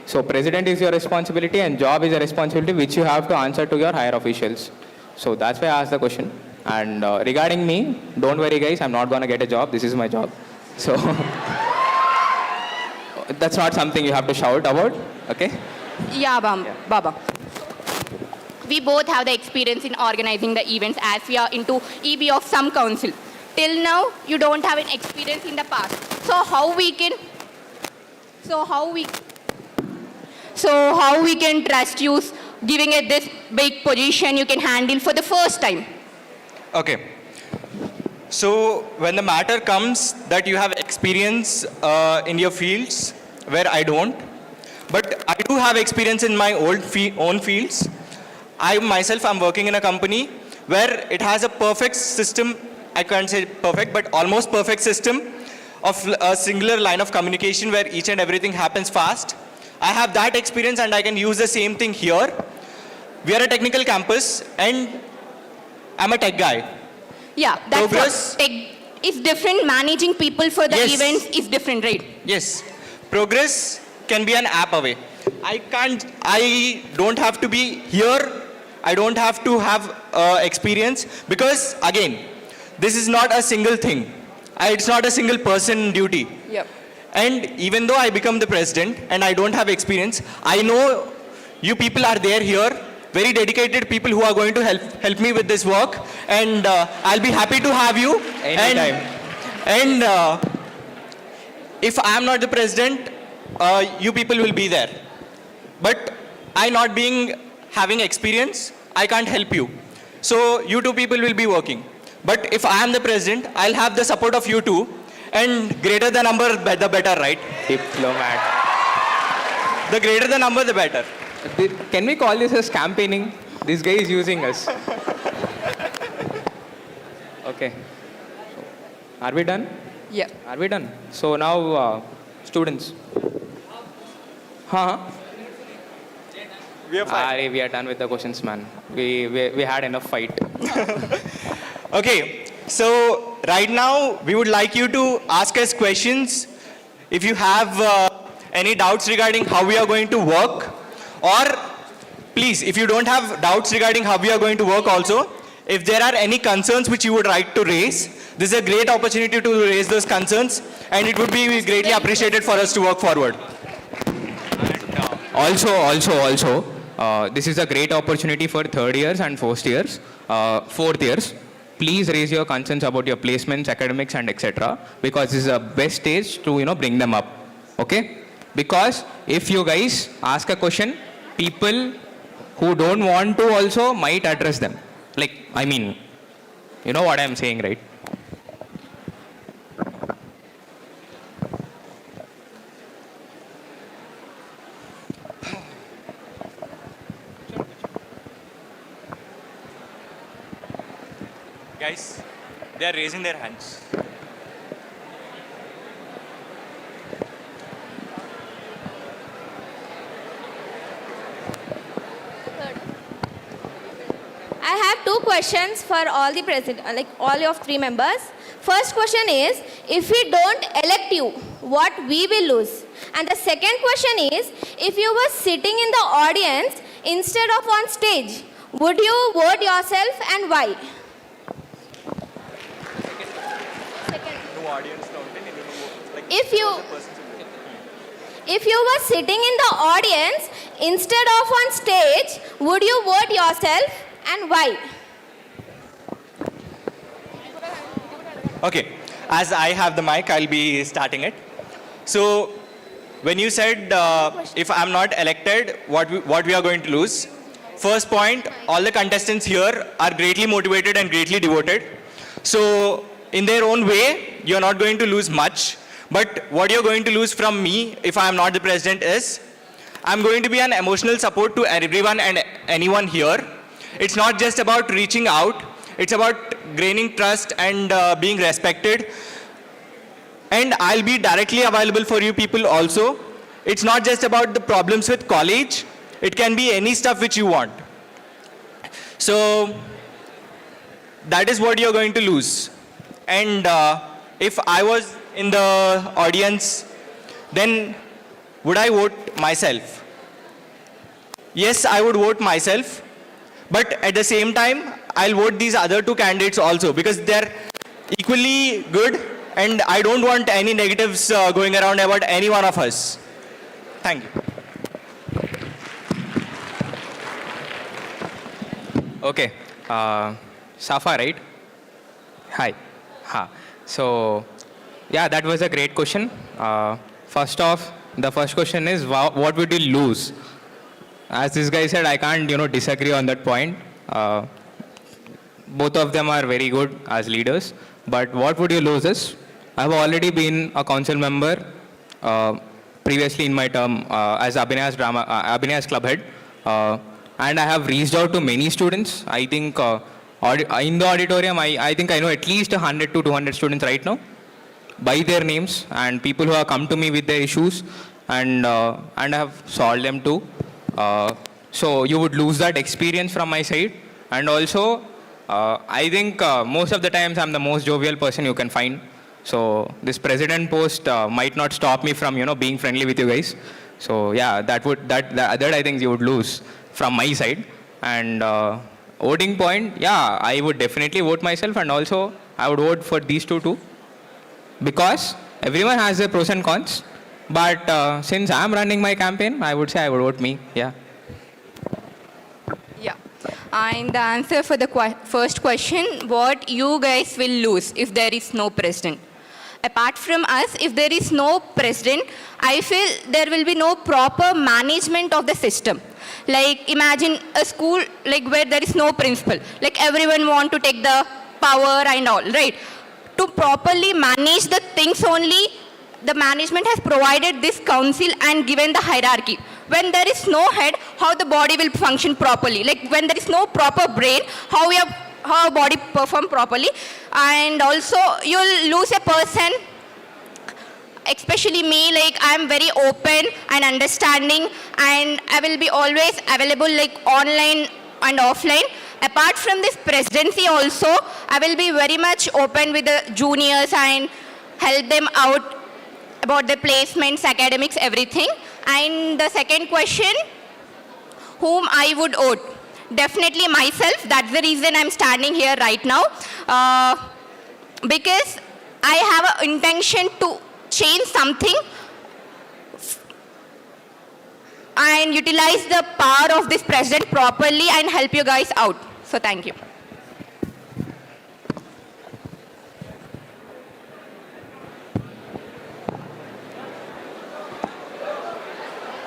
So president is your responsibility and job is a responsibility which you have to answer to your higher officials. So that's why I asked the question. And regarding me, don't worry guys, I'm not gonna get a job. This is my job. So that's not something you have to shout about, okay? Yeah, Baba. We both have the experience in organizing the events, as we are into EB of some council. Till now, you don't have an experience in the past. So how we can trust you, giving it this big position you can handle for the first time? Okay. So when the matter comes that you have experience in your fields where I don't, but I do have experience in my own fields. I myself am working in a company where it has a perfect system. I can't say perfect, but almost perfect system of a singular line of communication where each and everything happens fast. I have that experience and I can use the same thing here. We are a technical campus and I'm a tech guy. Yeah, that's what tech is different. Managing people for the events is different, right? Yes. Progress can be an app away. I don't have to be here. I don't have to have experience, because again, this is not a single thing. It's not a single person duty. Yep. And even though I become the president and I don't have experience, I know you people are there here, very dedicated people who are going to help me with this work, and I'll be happy to have you. Anytime. And if I am not the president, you people will be there. But I not being having experience, I can't help you. So you two people will be working. But if I am the president, I'll have the support of you two. And greater the number, the better, right? Diplomat. The greater the number, the better. Can we call this as campaigning? This guy is using us. Okay. Are we done? Yeah. Are we done? So now, students. Huh? We are fine. We are done with the questions, man. We had enough fight. Okay, so right now we would like you to ask us questions if you have any doubts regarding how we are going to work, or please, if you don't have doubts regarding how we are going to work also, if there are any concerns which you would like to raise, this is a great opportunity to raise those concerns, and it would be greatly appreciated for us to work forward. Also, this is a great opportunity for third years and fourth years. Please raise your concerns about your placements, academics, and etc. Because this is the best stage to bring them up. Okay? Because if you guys ask a question, people who don't want to also might address them. Like, I mean, you know what I'm saying, right? Guys, they are raising their hands. I have two questions for all the all of three members. First question is, if we don't elect you, what we will lose? And the second question is, if you were sitting in the audience instead of on stage, would you vote yourself and why? If you were sitting in the audience instead of on stage, would you vote yourself and why? Okay, as I have the mic, I'll be starting it. So, when you said if I'm not elected, what we are going to lose? First point, all the contestants here are greatly motivated and greatly devoted. So, in their own way, you're not going to lose much. But what you're going to lose from me, if I'm not the president, is I'm going to be an emotional support to everyone and anyone here. It's not just about reaching out. It's about gaining trust and being respected. And I'll be directly available for you people also. It's not just about the problems with college. It can be any stuff which you want. So that is what you're going to lose. And if I was in the audience, then would I vote myself? Yes, I would vote myself. But at the same time, I'll vote these other two candidates also because they're equally good and I don't want any negatives going around about any one of us. Thank you. Okay. Safa, right? Hi. Ha. So, yeah, that was a great question. First off, the first question is, what would you lose? As this guy said, I can't, disagree on that point. Both of them are very good as leaders. But what would you lose is, I've already been a council member previously in my term as Abhinay's club head. And I have reached out to many students. I think in the auditorium, I think I know at least 100 to 200 students right now by their names and people who have come to me with their issues and I have solved them too. So you would lose that experience from my side. And also, I think most of the times I'm the most jovial person you can find. So this president post might not stop me from, being friendly with you guys. So yeah, that I think you would lose from my side. And voting point, yeah, I would definitely vote myself and also I would vote for these two too. Because everyone has their pros and cons. But since I'm running my campaign, I would say I would vote me, yeah. Yeah. And the answer for the first question, what you guys will lose if there is no president. Apart from us, if there is no president, I feel there will be no proper management of the system. Like imagine a school like where there is no principal. Like everyone want to take the power and all, right? To properly manage the things only, the management has provided this council and given the hierarchy. When there is no head, how the body will function properly? Like when there is no proper brain, how our body perform properly? And also you'll lose a person, especially me, like I'm very open and understanding, and I will be always available like online and offline. Apart from this presidency also, I will be very much open with the juniors and help them out about the placements, academics, everything. And the second question, whom I would vote? Definitely myself. That's the reason I'm standing here right now. Because I have an intention to change something and utilize the power of this president properly and help you guys out. So thank you.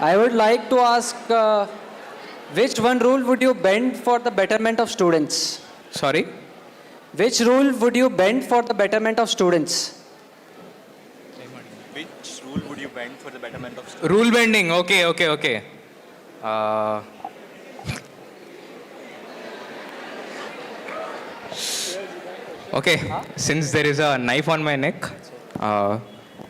I would like to ask, which one rule would you bend for the betterment of students? Sorry? Which rule would you bend for the betterment of students? Which rule would you bend for the betterment of students? Rule bending. Okay. Okay, since there is a knife on my neck,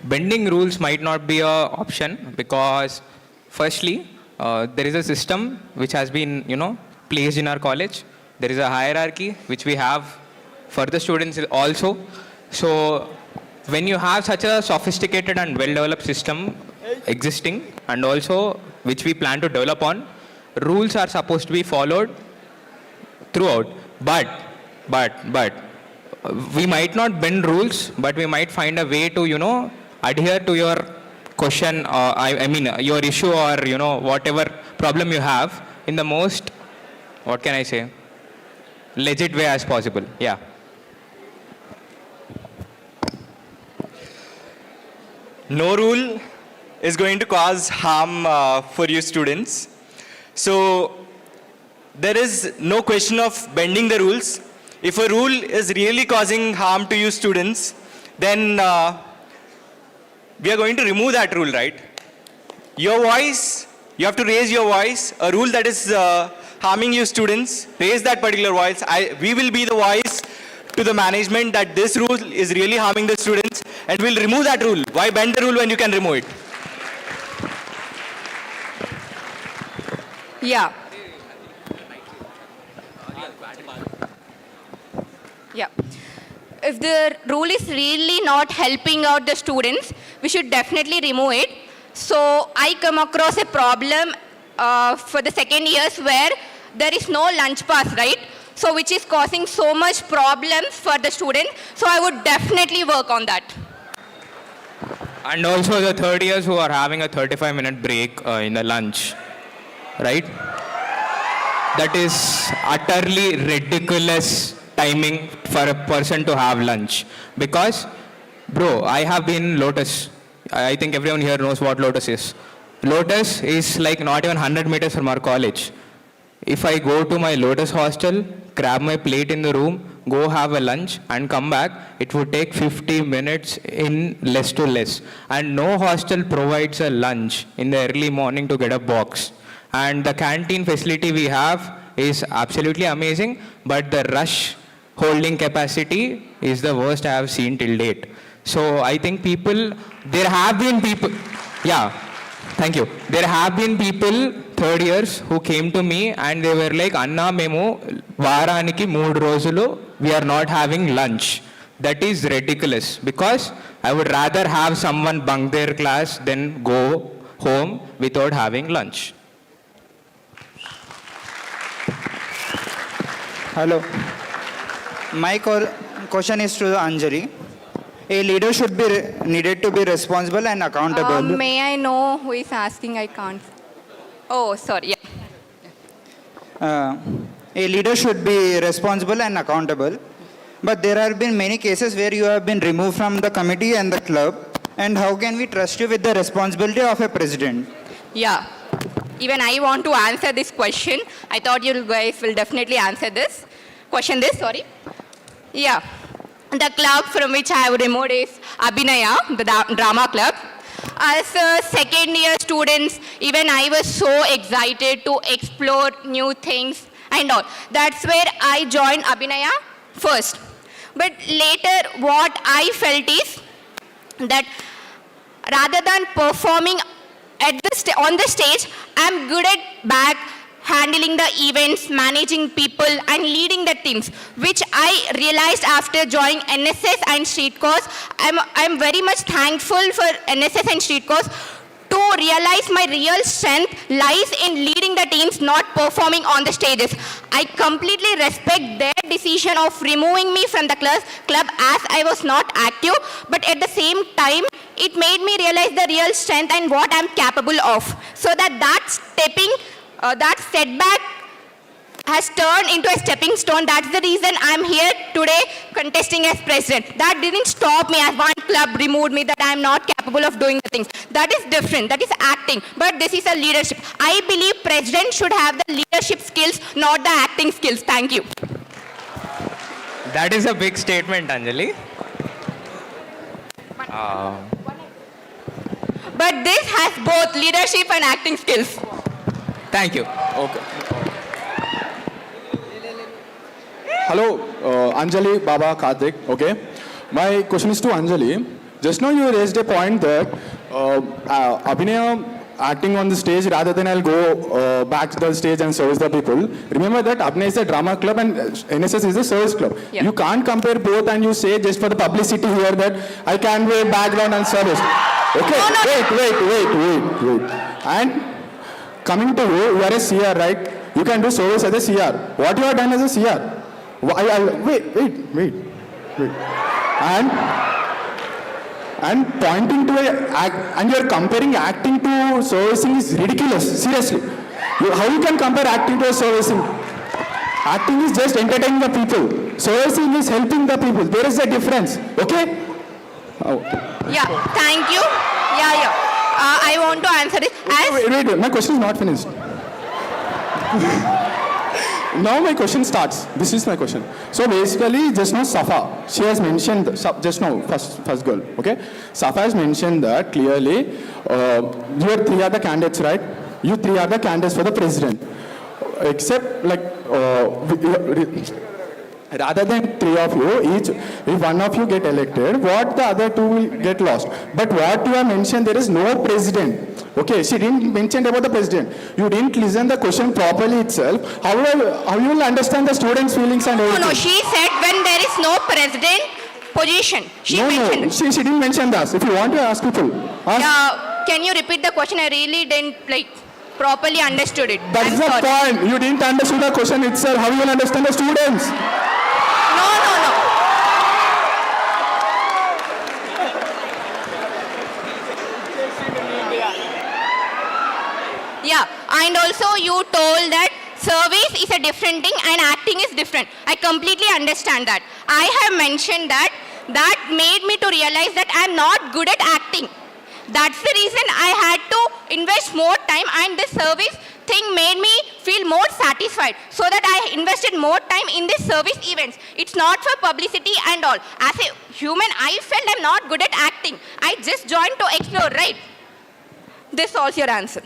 bending rules might not be a option because firstly, there is a system which has been, placed in our college. There is a hierarchy which we have for the students also. So when you have such a sophisticated and well-developed system existing and also which we plan to develop on, rules are supposed to be followed throughout. But we might not bend rules, but we might find a way to, adhere to your question, I mean, your issue or, whatever problem you have in the most, what can I say, legit way as possible. Yeah. No rule is going to cause harm for you students. So there is no question of bending the rules. If a rule is really causing harm to you students, then we are going to remove that rule, right? Your voice, you have to raise your voice. A rule that is harming you students, raise that particular voice. We will be the voice to the management that this rule is really harming the students and we'll remove that rule. Why bend the rule when you can remove it? Yeah. Yeah. If the rule is really not helping out the students, we should definitely remove it. So I come across a problem for the second years where there is no lunch pass, right? So which is causing so much problems for the student. So I would definitely work on that. And also the third years who are having a 35-minute break in the lunch, right? That is utterly ridiculous timing for a person to have lunch. Because, bro, I have been Lotus. I think everyone here knows what Lotus is. Lotus is like not even 100 meters from our college. If I go to my Lotus hostel, grab my plate in the room, go have a lunch and come back, it would take 50 minutes in less to less. And no hostel provides a lunch in the early morning to get a box. And the canteen facility we have is absolutely amazing, but the rush holding capacity is the worst I have seen till date. So I think there have been people, yeah, thank you. There have been people, third years, who came to me and they were like, Anna, memo varaniki 3 రోజులు, we are not having lunch. That is ridiculous because I would rather have someone bunk their class than go home without having lunch. Hello. My question is to Anjali. A leader should be needed to be responsible and accountable. May I know who is asking? I can't. Oh, sorry. Yeah. A leader should be responsible and accountable. But there have been many cases where you have been removed from the committee and the club. And how can we trust you with the responsibility of a president? Yeah. even I want to answer this question. I thought you guys will definitely answer this. Sorry. Yeah. The club from which I have removed is Abhinaya, the drama club. As second year students, even I was so excited to explore new things and all. That's where I joined Abhinaya first. But later what I felt is that rather than performing on the stage, I'm good at back handling the events, managing people and leading the teams, which I realized after joining NSS and street course. I'm very much thankful for NSS and street course to realize my real strength lies in leading the teams, not performing on the stages. I completely respect their decision of removing me from the club as I was not active, but at the same time, it made me realize the real strength and what I'm capable of. So that setback has turned into a stepping stone. That's the reason I'm here today contesting as president. That didn't stop me as one club removed me, that I'm not capable of doing the things. That is different. That is acting. But this is a leadership. I believe president should have the leadership skills, not the acting skills. Thank you. That is a big statement, Anjali. But this has both leadership and acting skills. Thank you. Okay. Hello, Anjali, Baba, Karthik. Okay. My question is to Anjali. Just now you raised a point that Abhinaya acting on the stage rather than I'll go back to the stage and service the people. Remember that Abhinaya is a drama club and NSS is a service club. Yeah. You can't compare both and you say just for the publicity here that I can be a background and service. Okay, wait. And coming to you, you are a CR, right? You can do service as a CR. What you have done as a CR? Wait. And pointing to and you're comparing acting to servicing is ridiculous. Seriously. How you can compare acting to servicing? Acting is just entertaining the people. Servicing is helping the people. There is a difference. Okay? Oh. Yeah, thank you. Yeah. I want to answer it. Wait. My question is not finished. Now my question starts. This is my question. So basically, just now Safa, she has mentioned, just now, first girl, okay? Safa has mentioned that clearly, you three are the candidates, right? You three are the candidates for the president. Except like, rather than three of you, if one of you get elected, what the other two will get lost. But what you have mentioned, there is no president. Okay, she didn't mention about the president. You didn't listen the question properly itself. How you will understand the students' feelings and everything? No, she said when there is no president position. She didn't mention that. If you want to ask people, ask. Can you repeat the question? I really didn't properly understood it. That's the point. You didn't understand the question itself. How you will understand the students? No. Yeah, and also you told that service is a different thing and acting is different. I completely understand that. I have mentioned that made me to realize that I'm not good at acting. That's the reason I had to invest more time, and this service thing made me feel more satisfied, so that I invested more time in this service events. It's not for publicity and all. As a human, I felt I'm not good at acting. I just joined to explore, right? This was your answer.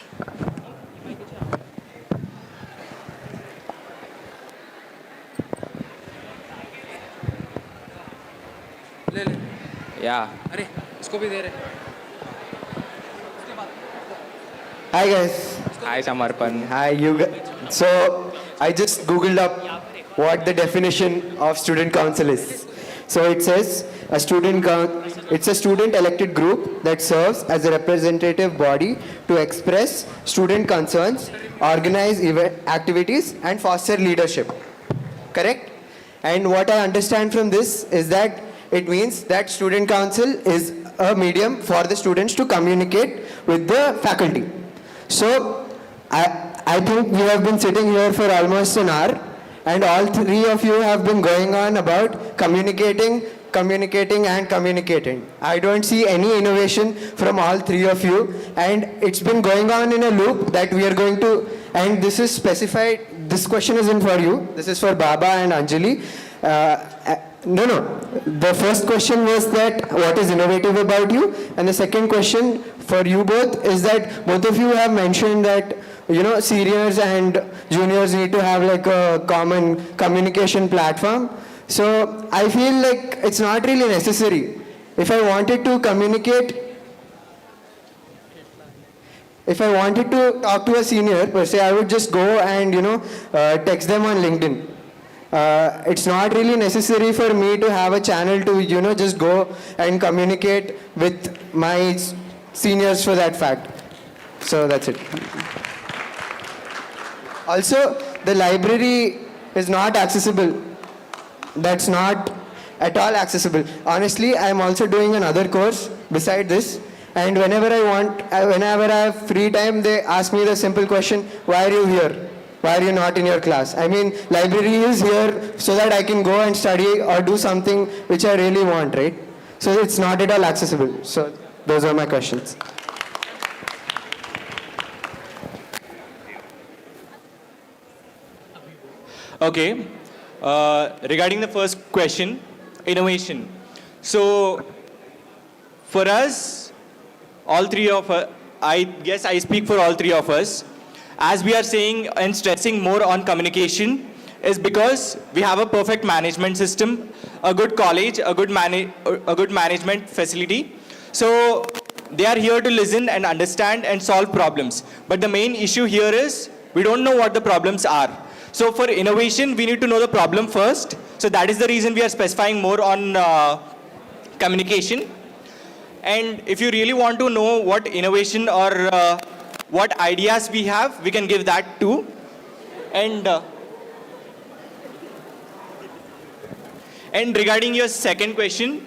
Yeah. Hi guys. Hi, Samarpan. Hi, you guys. So I just googled up what the definition of student council is. So it says it's a student elected group that serves as a representative body to express student concerns, organize event activities and foster leadership. Correct? And what I understand from this is that it means that student council is a medium for the students to communicate with the faculty. So I think we have been sitting here for almost an hour, and all three of you have been going on about communicating communicating and communicating. I don't see any innovation from all three of you, and it's been going on in a loop that we are going to, and this is specified, this question isn't for you, this is for Baba and Anjali. No. The first question was that what is innovative about you, and the second question for you both is that both of you have mentioned that seniors and juniors need to have like a common communication platform. So I feel like it's not really necessary. If I wanted to communicate, if I wanted to talk to a senior per se, I would just go and text them on LinkedIn. It's not really necessary for me to have a channel to just go and communicate with my seniors for that fact. So that's it. Also, the library is not accessible. That's not at all accessible. Honestly, I'm also doing another course beside this, and whenever I have free time, they ask me the simple question, why are you here? Why are you not in your class? I mean, library is here so that I can go and study or do something which I really want, right? So it's not at all accessible. So those are my questions. Okay. Regarding the first question, innovation. So, for us, all three of us, I guess I speak for all three of us, as we are saying and stressing more on communication is because we have a perfect management system, a good college, a good management facility. So, they are here to listen and understand and solve problems. But the main issue here is we don't know what the problems are. So for innovation, we need to know the problem first. So that is the reason we are specifying more on communication. And if you really want to know what innovation or what ideas we have, we can give that too. And regarding your second question,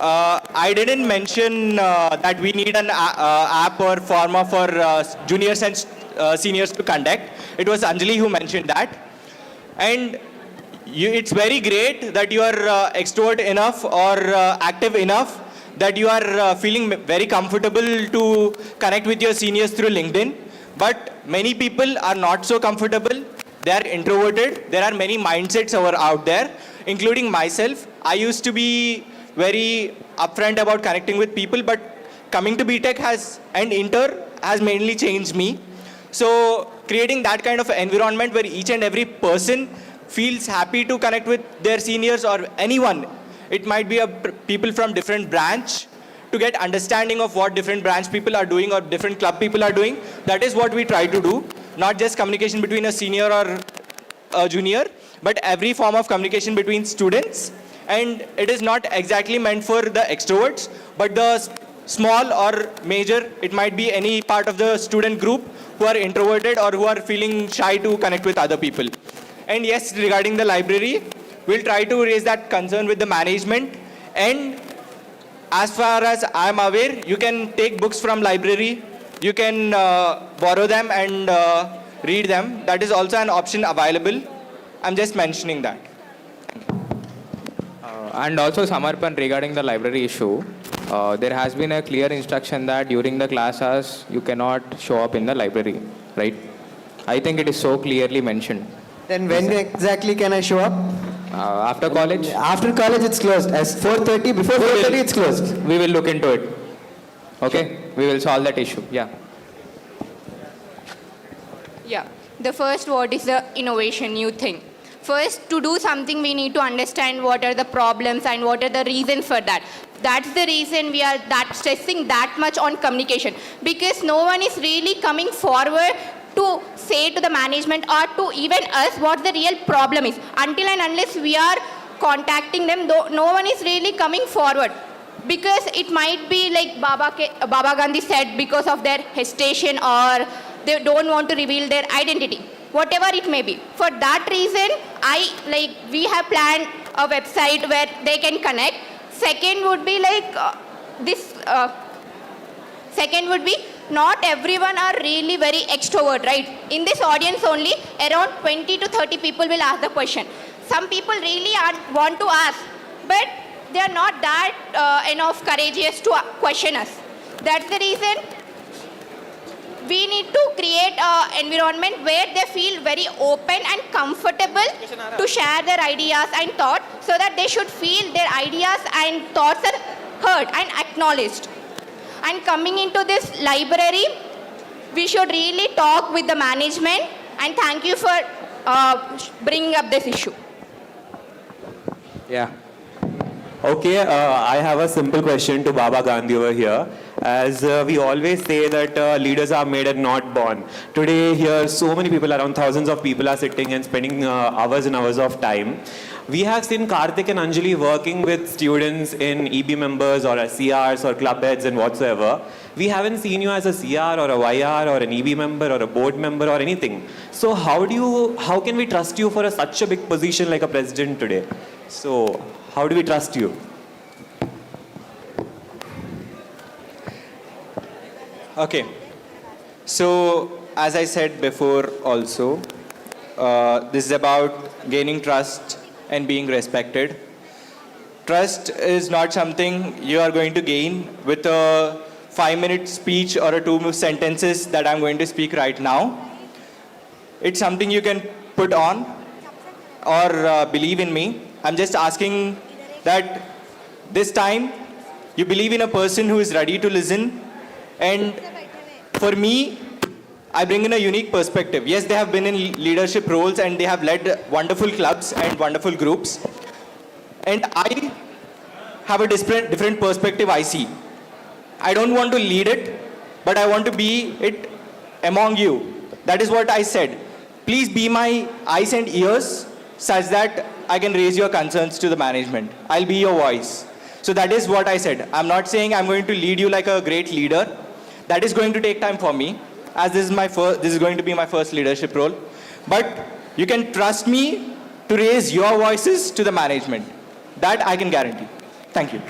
I didn't mention that we need an app or format for juniors and seniors to conduct. It was Anjali who mentioned that. And it's very great that you are extrovert enough or active enough that you are feeling very comfortable to connect with your seniors through LinkedIn. But many people are not so comfortable. They are introverted. There are many mindsets out there, including myself. I used to be very upfront about connecting with people, but coming to BTech and Inter has mainly changed me. So creating that kind of environment where each and every person feels happy to connect with their seniors or anyone. It might be people from different branch to get understanding of what different branch people are doing or different club people are doing. That is what we try to do. Not just communication between a senior or a junior, but every form of communication between students. And it is not exactly meant for the extroverts, but the small or major, it might be any part of the student group who are introverted or who are feeling shy to connect with other people. And yes, regarding the library, we'll try to raise that concern with the management. And as far as I'm aware, you can take books from library, you can borrow them and read them. That is also an option available. I'm just mentioning that. And also, Samarpan, regarding the library issue, there has been a clear instruction that during the class hours, you cannot show up in the library, right? I think it is so clearly mentioned. Then when exactly can I show up? After college? After college, it's closed. As 4:30, before 4:30, it's closed. We will look into it. Okay? We will solve that issue. Yeah. Yeah. The first word is the innovation, new thing. First, to do something, we need to understand what are the problems and what are the reasons for that. That's the reason we are stressing that much on communication. Because no one is really coming forward to say to the management or to even us what the real problem is. Until and unless we are contacting them, no one is really coming forward. Because it might be like Baba Gandhi said, because of their hesitation or they don't want to reveal their identity. Whatever it may be. For that reason, we have planned a website where they can connect. Second would be second would be not everyone are really very extrovert, right? In this audience only, around 20 to 30 people will ask the question. Some people really want to ask, but they are not that enough courageous to question us. That's the reason we need to create an environment where they feel very open and comfortable to share their ideas and thoughts, so that they should feel their ideas and thoughts are heard and acknowledged. And coming into this library, we should really talk with the management, and thank you for bringing up this issue. Yeah. Okay, I have a simple question to Baba Gandhi over here. As we always say that leaders are made and not born. Today here, so many people, around thousands of people are sitting and spending hours and hours of time. We have seen Karthik and Anjali working with students in EB members or as CRs or club heads and whatsoever. We haven't seen you as a CR or a YR or an EB member or a board member or anything. So how can we trust you for such a big position like a president today? So how do we trust you? Okay. So, as I said before also, this is about gaining trust and being respected. Trust is not something you are going to gain with a 5-minute speech or a 2 sentences that I'm going to speak right now. It's something you can put on or believe in me. I'm just asking that this time you believe in a person who is ready to listen. And for me, I bring in a unique perspective. Yes, they have been in leadership roles and they have led wonderful clubs and wonderful groups. And I have a different perspective I see. I don't want to lead it, but I want to be it among you. That is what I said. Please be my eyes and ears such that I can raise your concerns to the management. I'll be your voice. So that is what I said. I'm not saying I'm going to lead you like a great leader. That is going to take time for me, as this is going to be my first leadership role. But you can trust me to raise your voices to the management. That I can guarantee. Thank you.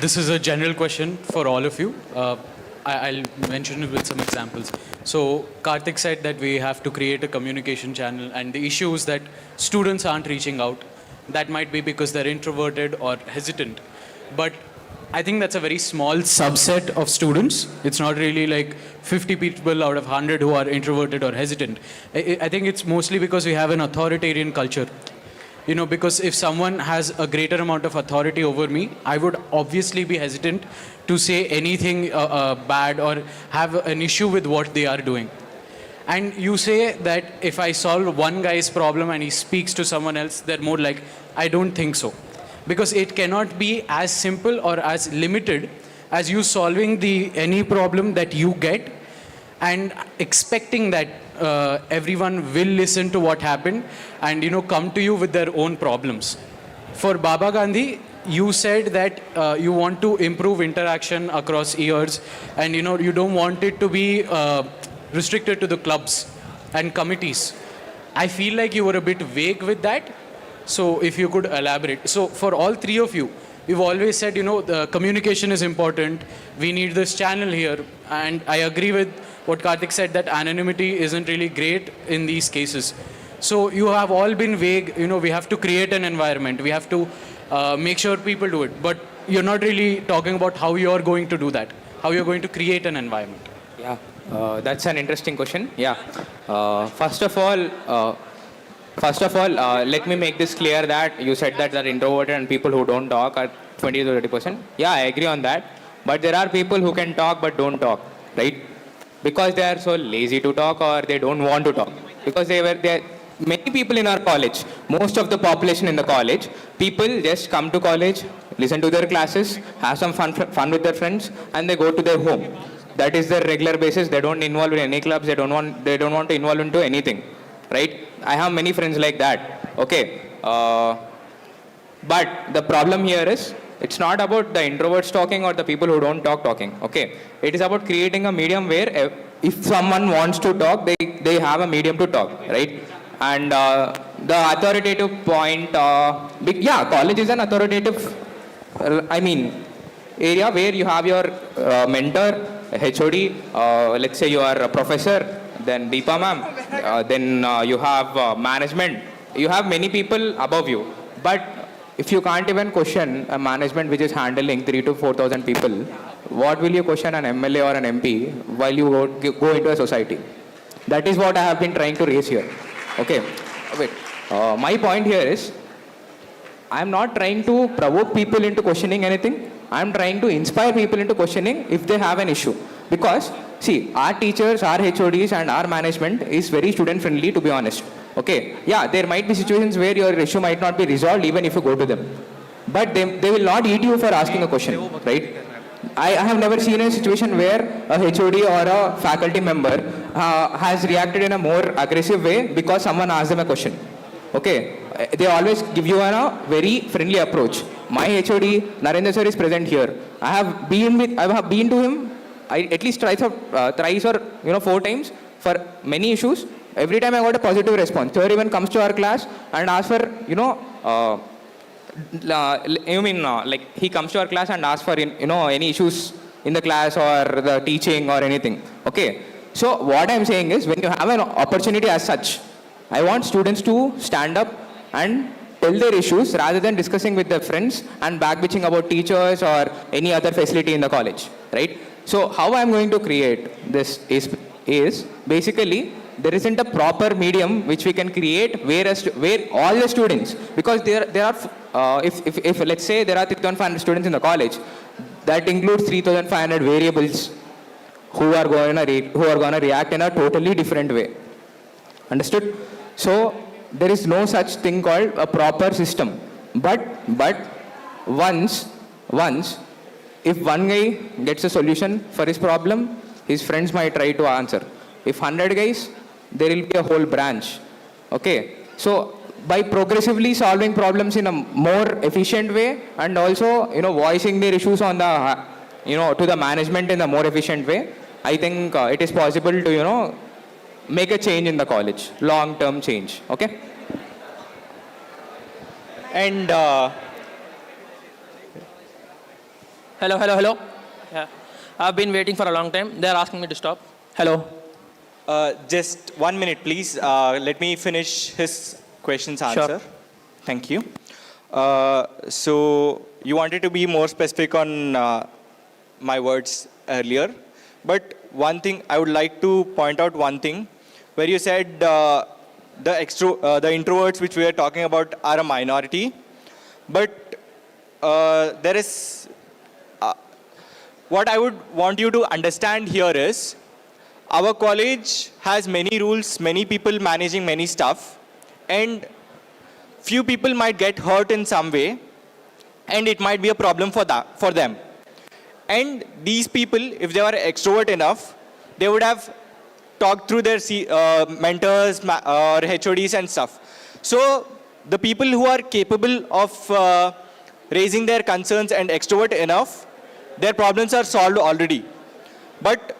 This is a general question for all of you. I'll mention it with some examples. So Karthik said that we have to create a communication channel, and the issue is that students aren't reaching out. That might be because they're introverted or hesitant. But I think that's a very small subset of students. It's not really like 50 people out of 100 who are introverted or hesitant. I think it's mostly because we have an authoritarian culture. You know, because if someone has a greater amount of authority over me, I would obviously be hesitant to say anything bad or have an issue with what they are doing. And you say that if I solve one guy's problem and he speaks to someone else, they're more like, I don't think so. Because it cannot be as simple or as limited as you solving any problem that you get and expecting that everyone will listen to what happened and, you know, come to you with their own problems. For Baba Gandhi, you said that you want to improve interaction across years, and, you know, you don't want it to be restricted to the clubs and committees. I feel like you were a bit vague with that. So if you could elaborate. So for all three of you, we've always said, you know, the communication is important. We need this channel here. And I agree with what Karthik said, that anonymity isn't really great in these cases. So you have all been vague. You know, we have to create an environment. We have to make sure people do it. But you're not really talking about how you're going to do that, how you're going to create an environment. Yeah, that's an interesting question. Yeah. First of all, let me make this clear that you said that the introverted and people who don't talk are 20 to 30%. Yeah, I agree on that. But there are people who can talk but don't talk, right? Because they are so lazy to talk or they don't want to talk. Because many people in our college, most of the population in the college, people just come to college, listen to their classes, have some fun with their friends, and they go to their home. That is their regular basis. They don't involve in any clubs. They don't want to involve into anything. Right? I have many friends like that. Okay. But the problem here is, it's not about the introverts talking or the people who don't talk talking. Okay. It is about creating a medium where if someone wants to talk, they have a medium to talk. Right? And the authoritative point, college is an authoritative, area where you have your mentor, HOD, let's say you are a professor, then Deepa ma'am, then you have management. You have many people above you. But if you can't even question a management which is handling 3 to 4,000 people, what will you question an MLA or an MP while you go into a society? That is what I have been trying to raise here. Okay, wait. My point here is, I'm not trying to provoke people into questioning anything. I'm trying to inspire people into questioning if they have an issue. Because, see, our teachers, our HODs and our management is very student friendly, to be honest. Okay, yeah, there might be situations where your issue might not be resolved even if you go to them. But they will not eat you for asking a question, right? I have never seen a situation where a HOD or a faculty member has reacted in a more aggressive way because someone asked them a question. Okay, they always give you a very friendly approach. My HOD, Narendra sir, is present here. I have been to him at least thrice or 4 times for many issues. Every time I got a positive response. Sir even comes to our class and asks for like he comes to our class and asks for any issues in the class or the teaching or anything. Okay, so what I'm saying is, when you have an opportunity as such, I want students to stand up and tell their issues rather than discussing with their friends and backbitching about teachers or any other facility in the college, right? So how I'm going to create this is basically, there isn't a proper medium which we can create where all the students, because there are if let's say there are 3,500 students in the college, that includes 3,500 variables who are going to react in a totally different way. Understood? So there is no such thing called a proper system. But once if one guy gets a solution for his problem, his friends might try to answer. If 100 guys, there will be a whole branch. Okay, so by progressively solving problems in a more efficient way and also voicing their issues on the to the management in a more efficient way, I think it is possible to make a change in the college, long-term change. Okay. And hello. Yeah, I've been waiting for a long time. They're asking me to stop. Hello. Just 1 minute, please. Let me finish his question's answer. Sure. Thank you. So you wanted to be more specific on my words earlier. But one thing, I would like to point out one thing, where you said the introverts which we are talking about are a minority. But there is, what I would want you to understand here is, our college has many rules, many people managing many stuff, and few people might get hurt in some way, and it might be a problem for them. And these people, if they were extrovert enough, they would have talked through their mentors or HODs and stuff. So the people who are capable of raising their concerns and extrovert enough, their problems are solved already. But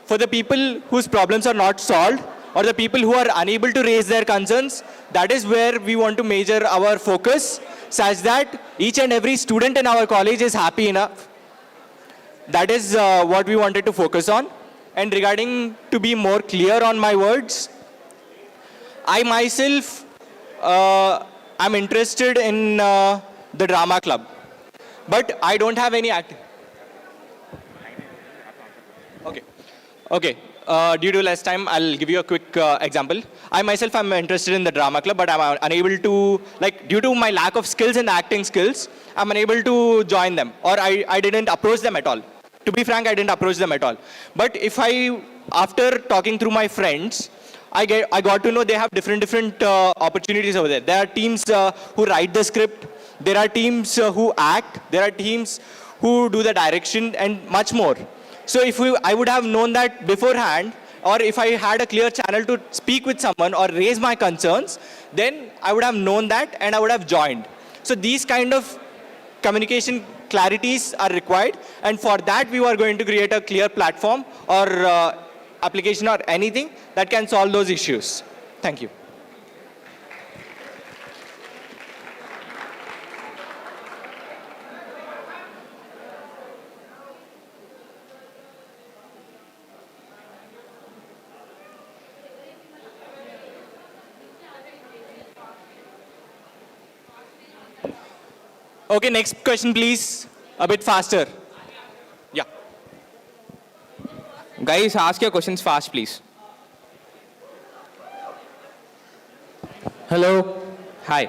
for the people whose problems are not solved, or the people who are unable to raise their concerns, that is where we want to measure our focus, such that each and every student in our college is happy enough. That is what we wanted to focus on. And regarding, to be more clear on my words, I myself am interested in the drama club, but I don't have any active. Okay. Due to less time, I'll give you a quick example. I myself am interested in the drama club, but I'm unable to, due to my lack of skills in the acting skills, I'm unable to join them, or I didn't approach them at all. To be frank, I didn't approach them at all. But after talking through my friends, I got to know they have different opportunities over there. There are teams who write the script. There are teams who act. There are teams who do the direction and much more. So I would have known that beforehand, or if I had a clear channel to speak with someone or raise my concerns, then I would have known that and I would have joined. So these kind of communication clarities are required, and for that we were going to create a clear platform or application or anything that can solve those issues. Thank you. Okay, next question, please. A bit faster. Yeah. Guys, ask your questions fast, please. Hello Hi.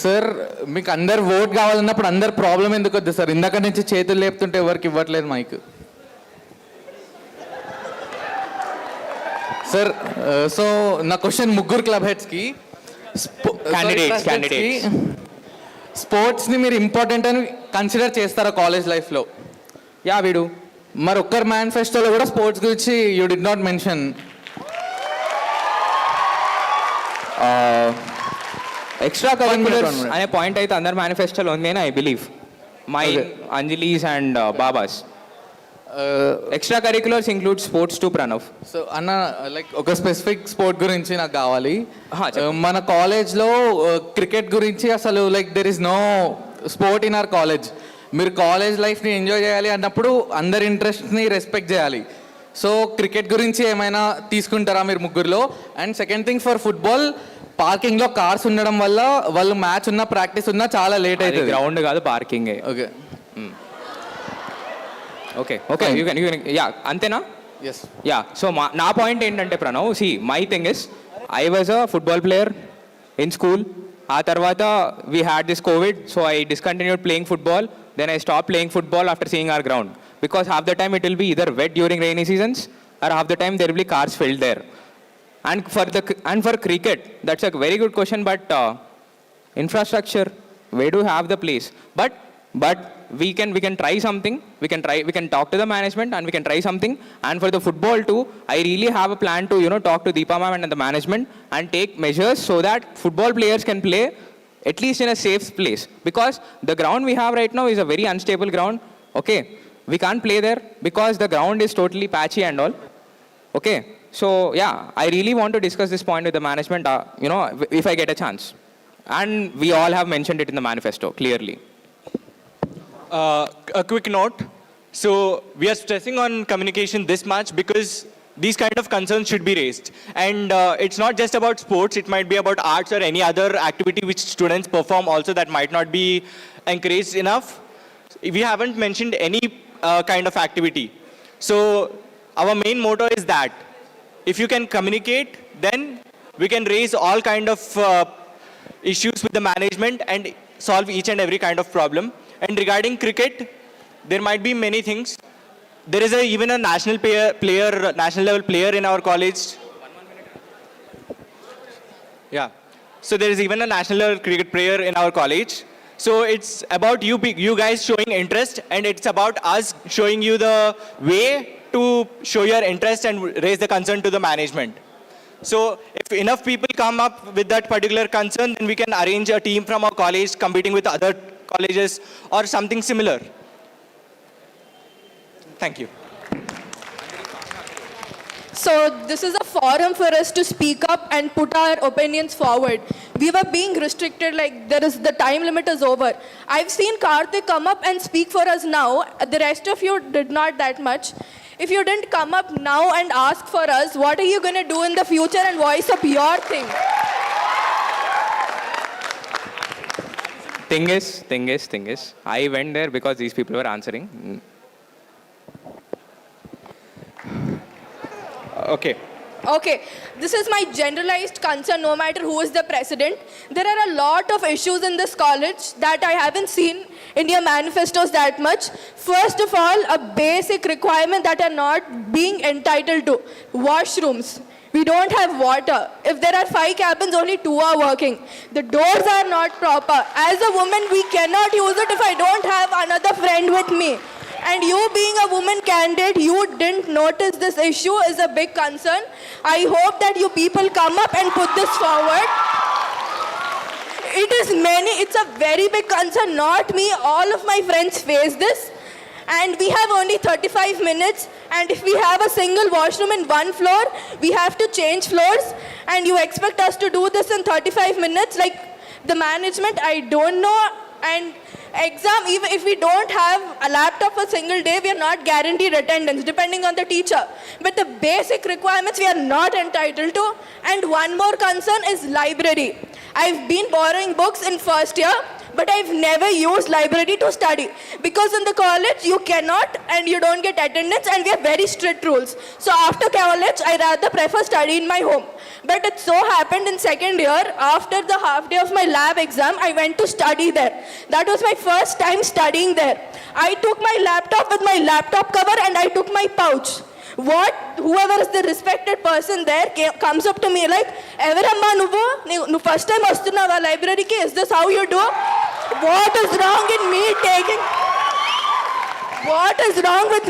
Sir మీకు అందరు vote కావాలన్నప్పుడు అందరు problem ఎందుకు వద్దు sir ఇందాక నుంచి చేతులు లేపుతుంటే ఎవరికి ఇవ్వట్లేదు మైక్ సార్ సో నా క్వశ్చన్ ముగ్గురు క్లబ్ హెడ్స్కి Candidates. స్పోర్ట్స్ని మీరు ఇంపార్టెంట్ అని కన్సిడర్ చేస్తారా కాలేజ్ లైఫ్లో యా వీడు మరి ఒక్కరు మేనిఫెస్టోలో కూడా స్పోర్ట్స్ గురించి you did not mention extracurriculars అనే పాయింట్ అయితే అందరి మేనిఫెస్టోలో ఉంది అని I believe my Anjali's and Baba's extracurriculars include sports to Pranav so అన్న లైక్ ఒక స్పెసిఫిక్ స్పోర్ట్ గురించి నాకు కావాలి మన కాలేజ్లో క్రికెట్ గురించి అసలు like there is no sport in our college మీరు కాలేజ్ లైఫ్ని ఎంజాయ్ చేయాలి అన్నప్పుడు అందరి ఇంట్రెస్ట్ని రెస్పెక్ట్ చేయాలి సో క్రికెట్ గురించి ఏమైనా తీసుకుంటారా మీరు ముగ్గురులో and second thing for football పార్కింగ్లో cars ఉండడం వల్ల వాళ్ళు మ్యాచ్ ఉన్న ప్రాక్టీస్ ఉన్నా చాలా లేట్ అవుతుంది గ్రౌండ్ కాదు parking okay okay okay you can yeah అంతేనా ఎస్ యా సో నా పాయింట్ ఏంటంటే Pranav see my thing is I was a football player in school ఆ తర్వాత we had this covid so I discontinued playing football then I stop playing football after seeing our ground because half the time it will be either wet during rainy seasons or half the time there will be cars filled there. And for cricket, that's a very good question, but infrastructure, where do you have the place? But we can try something. We can talk to the management and we can try something. And for the football too, I really have a plan to talk to Deepa ma'am and the management and take measures so that football players can play at least in a safe place. Because the ground we have right now is a very unstable ground. Okay. We can't play there because the ground is totally patchy and all. Okay. So, yeah, I really want to discuss this point with the management, if I get a chance. And we all have mentioned it in the manifesto, clearly. A quick note. So, we are stressing on communication this much because these kind of concerns should be raised. And it's not just about sports. It might be about arts or any other activity which students perform also that might not be encouraged enough. We haven't mentioned any kind of activity. So our main motto is that if you can communicate, then we can raise all kind of issues with the management and solve each and every kind of problem. And regarding cricket, there might be many things. There is even a national level player in our college. Yeah. So there is even a national level cricket player in our college. So it's about you guys showing interest, and it's about us showing you the way to show your interest and raise the concern to the management. So if enough people come up with that particular concern, then we can arrange a team from our college competing with other colleges or something similar. Thank you. So this is a forum for us to speak up and put our opinions forward. We were being restricted, like the time limit is over. I've seen Karthik come up and speak for us now. The rest of you did not that much. If you didn't come up now and ask for us, what are you going to do in the future and voice up your thing? Thing is, I went there because these people were answering. Okay, this is my generalized concern no matter who is the president. There are a lot of issues in this college that I haven't seen in your manifestos that much. First of all, a basic requirement that are not being entitled to: washrooms. We don't have water. If there are 5 cabins, only 2 are working. The doors are not proper. As a woman, we cannot use it if I don't have another friend with me. And you being a woman candidate, you didn't notice this issue is a big concern. I hope that you people come up and put this forward. It's a very big concern, not me. All of my friends face this. And we have only 35 minutes. And if we have a single washroom in one floor, we have to change floors. And you expect us to do this in 35 minutes? Like the management, I don't know. And exam, even if we don't have a laptop for a single day, we are not guaranteed attendance depending on the teacher. But the basic requirements we are not entitled to. And one more concern is library. I've been borrowing books in first year. but I've never used library to study. Because in the college, you cannot and you don't get attendance and we have very strict rules. So after college, I rather prefer study in my home. But it so happened in second year, after the half day of my lab exam, I went to study there. That was my first time studying there. I took my laptop with my laptop cover and I took my pouch. Whoever is the respected person there comes up to me like, Everamma nuvu first time vastunnava library ki, is this how you do? What is wrong with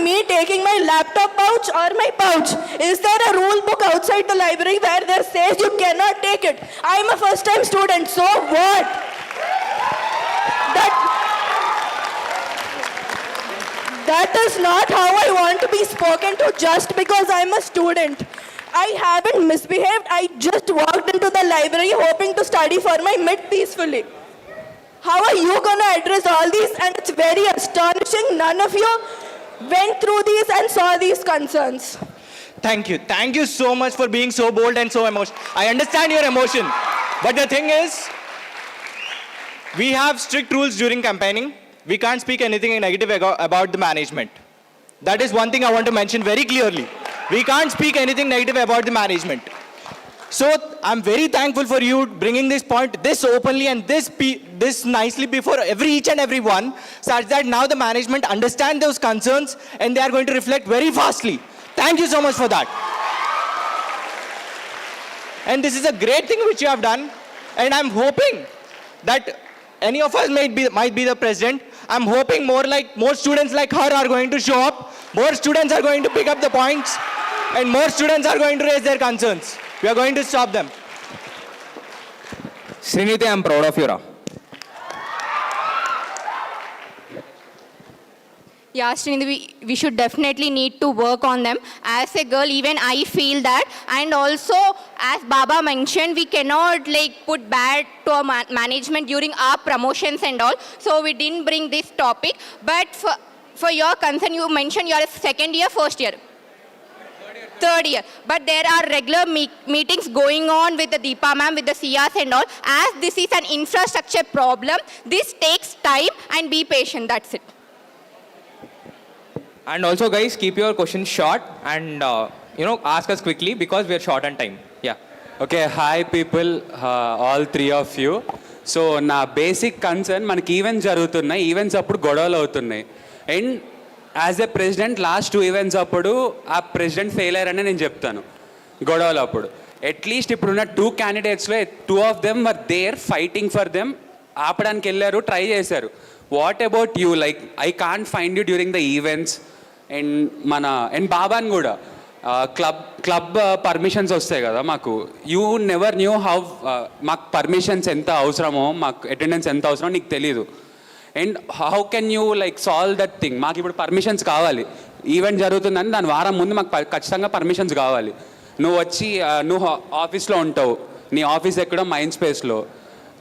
me taking my laptop pouch or my pouch? Is there a rule book outside the library where there says you cannot take it? I am a first time student, so what? That is not how I want to be spoken to just because I'm a student. I haven't misbehaved. I just walked into the library hoping to study for my mid peacefully. How are you going to address all these? And it's very astonishing. None of you went through these and saw these concerns. Thank you. Thank you so much for being so bold and so emotional. I understand your emotion. But the thing is, we have strict rules during campaigning. We can't speak anything negative about the management. That is one thing I want to mention very clearly. We can't speak anything negative about the management. So I'm very thankful for you bringing this point this openly and this nicely before each and every one, such that now the management understand those concerns and they are going to reflect very fastly. Thank you so much for that. And this is a great thing which you have done. And I'm hoping that any of us might be the president. I'm hoping more students like her are going to show up. More students are going to pick up the points. And more students are going to raise their concerns. We are going to stop them. Srinidhi, I'm proud of you, Ra. Yeah, Srinidhi, we should definitely need to work on them. As a girl, even I feel that. And also, as Baba mentioned, we cannot put bad to our management during our promotions and all. So we didn't bring this topic. But for your concern, you mentioned you are second year, first year? Third year. But there are regular meetings going on with the Deepa ma'am, with the CRs and all. As this is an infrastructure problem, this takes time and be patient. That's it. And also, guys, keep your questions short and, ask us quickly because we are short on time. Yeah. Okay, hi people, all three of you. So, na basic concern, manaki events jarugutunnai, events appudu godavalu avutunnai. And as a president, last 2 events appudu, aa president failure ane nenu cheptanu. Godavalu appudu. At least ippudunna 2 candidates lo 2 of them were there fighting for them. ఆపడానికి వెళ్ళారు, try చేశారు. What about you? Like, I can't find you during the events. And బాబాని కూడా club permissions వస్తాయి కదా మాకు. You never knew how మాకు permissions ఎంత అవసరమో, మాకు అటెండెన్స్ ఎంత అవసరమో నీకు తెలీదు. And how can you solve that thing? మాకు ఇప్పుడు పర్మిషన్స్ కావాలి. ఈవెంట్ జరుగుతుందని దాని వారం ముందు మాకు ఖచ్చితంగా పర్మిషన్స్ కావాలి. నువ్వు వచ్చి నువ్వు ఆఫీస్లో ఉంటావు, నీ ఆఫీస్ ఎక్కడో మైండ్ స్పేస్లో,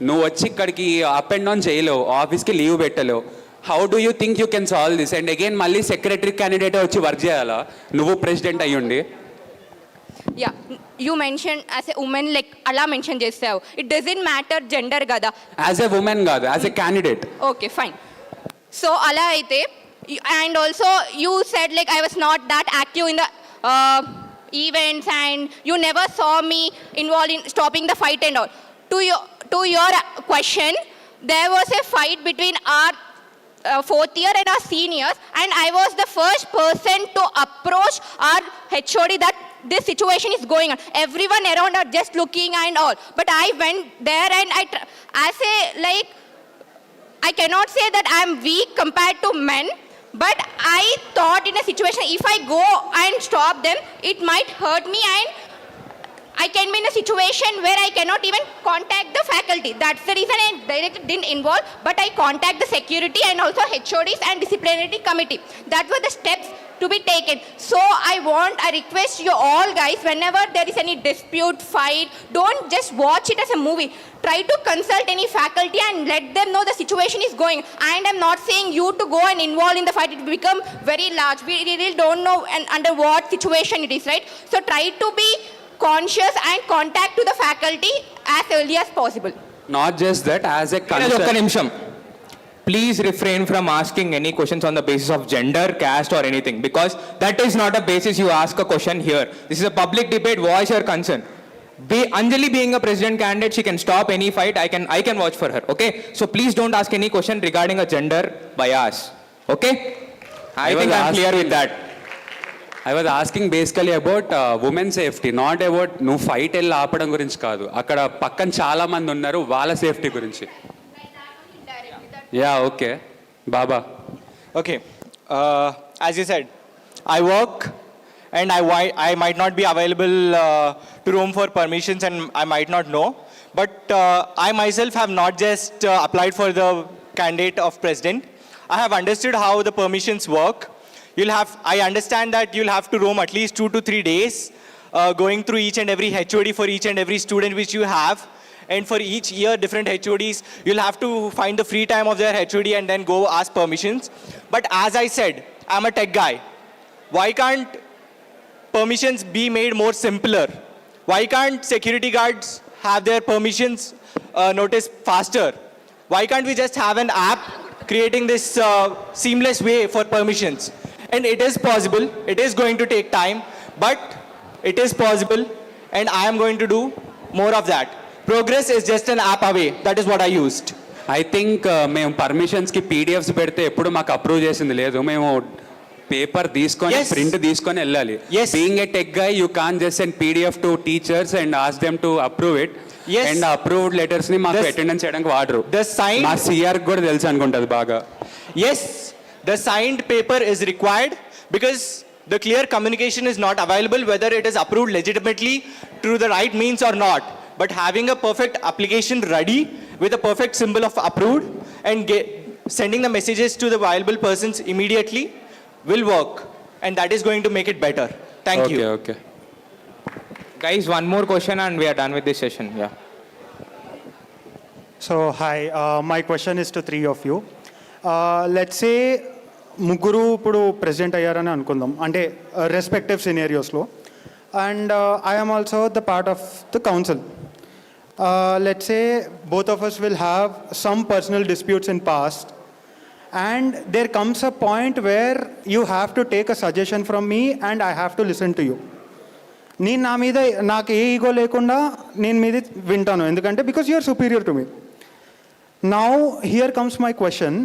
నువ్వు వచ్చి ఇక్కడికి అప్ అండ్ డౌన్ చేయలేవు, ఆఫీస్కి లీవ్ పెట్టలేవు. How do you think you can solve this? And again మళ్ళీ సెక్రటరీ క్యాండిడేట్ వచ్చి వర్క్ చేయాలా నువ్వు ప్రెసిడెంట్ అయ్యుండి? Yeah, you mention as a women, అలా మెన్షన్ చేస్తావు. ఇట్ డజంట్ మ్యాటర్ జెండర్ కదా. యాజ్ ఎ ఉమెన్ కాదు, as a candidate. Okay, fine. So అలా అయితే, and also you said I was not that active in the events and you never saw me involved in stopping the fight and all. To your question, there was a fight between our fourth year and our seniors, and I was the first person to approach our HOD that this situation is going on. Everyone around are just looking and all. But I went there and I cannot say that I am weak compared to men. But I thought in a situation, if I go and stop them, it might hurt me and I can be in a situation where I cannot even contact the faculty. That's the reason I directly didn't involve, but I contact the security and also HODs and disciplinary committee. That were the steps to be taken. So I request you all guys, whenever there is any dispute, fight, don't just watch it as a movie. Try to consult any faculty and let them know the situation is going. And I'm not saying you to go and involve in the fight. It will become very large. We really don't know under what situation it is, right? So try to be conscious and contact to the faculty as early as possible. Not just that, as a concern. ఒక్క నిమిషం. please refrain from asking any questions on the basis of gender, caste, or anything, because that is not a basis you ask a question here. This is a public debate. Voice your concern. Anjali being a president candidate, she can stop any fight. I can watch for her. Okay. So please don't ask any question regarding a gender bias. Okay. I think I'm clear with that. I was asking basically about women's safety, not about నువ్వు fight వెళ్ళి ఆపడం గురించి కాదు. అక్కడ పక్కన చాలా మంది ఉన్నారు, వాళ్ళ సేఫ్టీ గురించి. Yeah, okay. Baba. Okay. As you said, I work and I might not be available to roam for permissions and I might not know. But I myself have not just applied for the candidate of president. I have understood how the permissions work. I understand that you'll have to roam at least 2 to 3 days, going through each and every HOD for each and every student which you have. And for each year, different HODs, you'll have to find the free time of their HOD and then go ask permissions. But as I said, I'm a tech guy. Why can't permissions be made more simpler? Why can't security guards have their permissions noticed faster? Why can't we just have an app creating this seamless way for permissions? And it is possible. It is going to take time, but it is possible. And I am going to do more of that. Progress is just an app away. That is what I used. I think మేము పర్మిషన్స్కి PDFs పెడితే ఎప్పుడు మాకు approve చేసింది లేదు. మేము paper తీసుకొని print తీసుకొని వెళ్ళాలి. Being a tech guy you can just send PDF to teachers and ask them to approve it. And approved letters ని మాకు అటెండెన్స్ చేయడానికి వాడరు. మా సిఆర్ కూడా తెలుసు అనుకుంటుంది బాగా. Yes, the signed paper is required because the clear communication is not available whether it is approved legitimately through the right means or not. But having a perfect application ready with a perfect symbol of approved and sending the messages to the viable persons immediately will work. And that is going to make it better. Thank you. Okay. Guys, one more question and we are done with this session. Yeah. So, hi. My question is to three of you. Let's say ముగ్గురు ఇప్పుడు president అయ్యారని అనుకుందాం, అంటే respective సినేరియోస్లో, and I'm also the part of the council. Let's say both of us will have some personal disputes in past, and there comes a point where you have to take a suggestion from me and I have to listen to you. నేను నా మీద నాకు ఏ ego లేకుండా నేను మీది వింటాను, ఎందుకంటే because you are superior to me. Now here comes my question.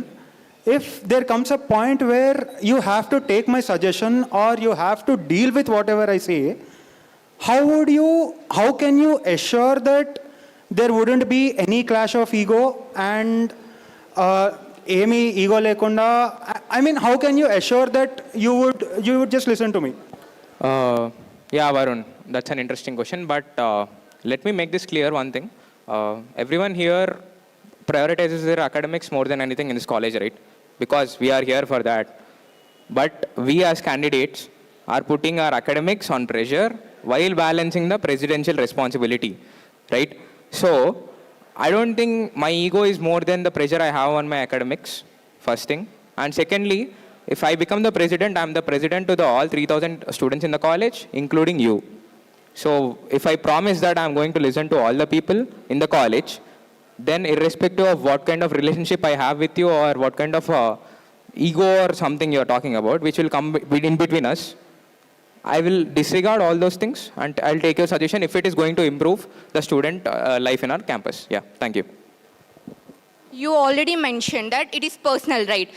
If there comes a point where you have to take my suggestion or you have to deal with whatever I say, how can you assure that there wouldn't be any clash of ego and emi ego lekunda? I mean, how can you assure that you would just listen to me? Yeah, Varun, that's an interesting question, but let me make this clear one thing. Everyone here prioritizes their academics more than anything in this college, right? Because we are here for that. But we as candidates are putting our academics on pressure while balancing the presidential responsibility, right? So, I don't think my ego is more than the pressure I have on my academics, first thing. And secondly, if I become the president, I'm the president to all 3,000 students in the college, including you. So, if I promise that I'm going to listen to all the people in the college, then irrespective of what kind of relationship I have with you or what kind of ego or something you're talking about, which will come in between us, I will disregard all those things and I'll take your suggestion if it is going to improve the student life in our campus. Yeah, thank you. You already mentioned that it is personal, right?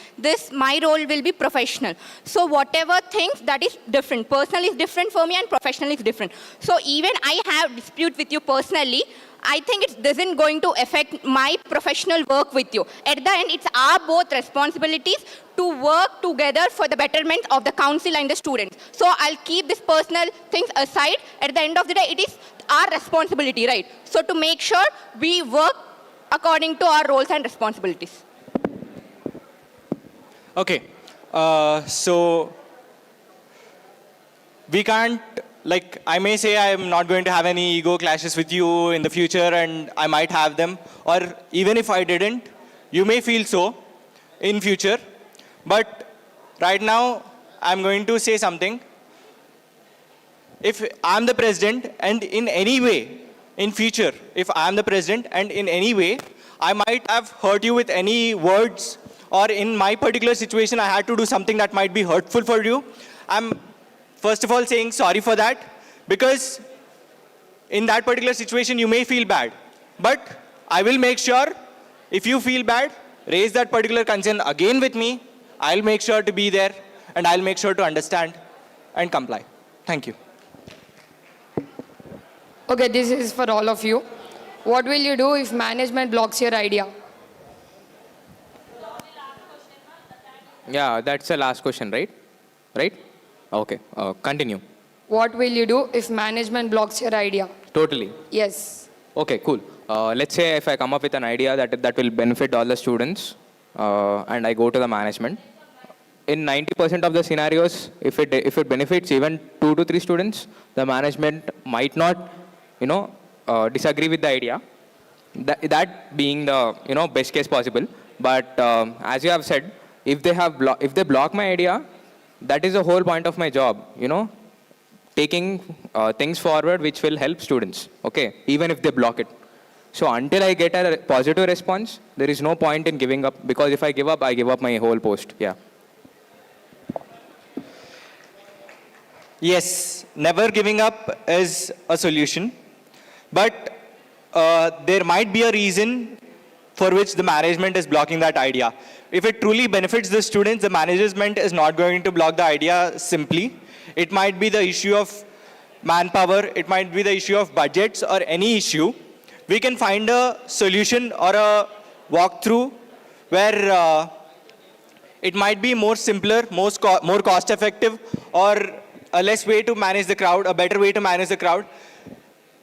My role will be professional. So whatever things, that is different. Personal is different for me and professional is different. So even I have dispute with you personally, I think it isn't going to affect my professional work with you. At the end, it's our both responsibilities to work together for the betterment of the council and the students. So I'll keep this personal things aside. At the end of the day, it is our responsibility, right? So to make sure we work according to our roles and responsibilities. Okay. So we can't, like, I may say I'm not going to have any ego clashes with you in the future and I might have them, or even if I didn't, you may feel so in future. But right now, I'm going to say something. If I'm the president and in any way, in future, if I'm the president and in any way, I might have hurt you with any words or in my particular situation, I had to do something that might be hurtful for you, I'm first of all saying sorry for that, because in that particular situation, you may feel bad. But I will make sure, if you feel bad, raise that particular concern again with me. I'll make sure to be there, and I'll make sure to understand and comply. Thank you. Okay, this is for all of you. What will you do if management blocks your idea? Yeah, that's the last question, right? Right? Okay, continue. What will you do if management blocks your idea? Totally. Yes. Okay, cool. Let's say if I come up with an idea that will benefit all the students, and I go to the management. In 90% of the scenarios, if it benefits even 2 to 3 students, the management might not, disagree with the idea. That being the best case possible. But as you have said, if they block my idea, that is the whole point of my job. Taking things forward which will help students. Okay, even if they block it. So until I get a positive response, there is no point in giving up, because if I give up my whole post. Yeah. Yes, never giving up is a solution. But there might be a reason for which the management is blocking that idea. If it truly benefits the students, the management is not going to block the idea simply. It might be the issue of manpower, it might be the issue of budgets, or any issue. We can find a solution or a walkthrough where it might be more simpler, more cost effective, or a less way to manage the crowd, a better way to manage the crowd.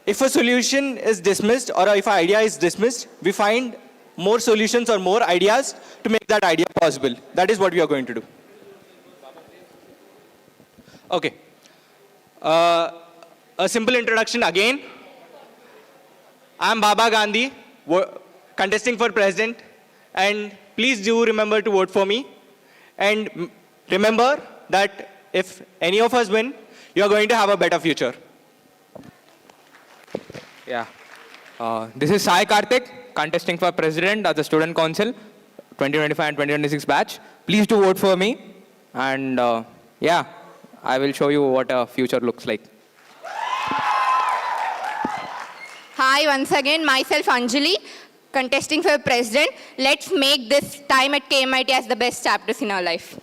If a solution is dismissed, or if an idea is dismissed, we find more solutions or more ideas to make that idea possible. That is what we are going to do. Okay. A simple introduction again. I'm Baba Gandhi, contesting for president, and please do remember to vote for me. And remember that if any of us win, you're going to have a better future. Yeah. This is Sai Karthik, contesting for president of the Student Council 2025 and 2026 batch. Please do vote for me. And yeah, I will show you what a future looks like. Hi, once again, myself Anjali, contesting for president. Let's make this time at KMIT as the best chapters in our life.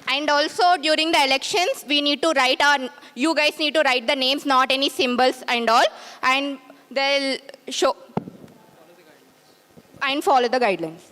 And also, during the elections, we need to write you guys need to write the names, not any symbols and all. And they'll show and follow the guidelines.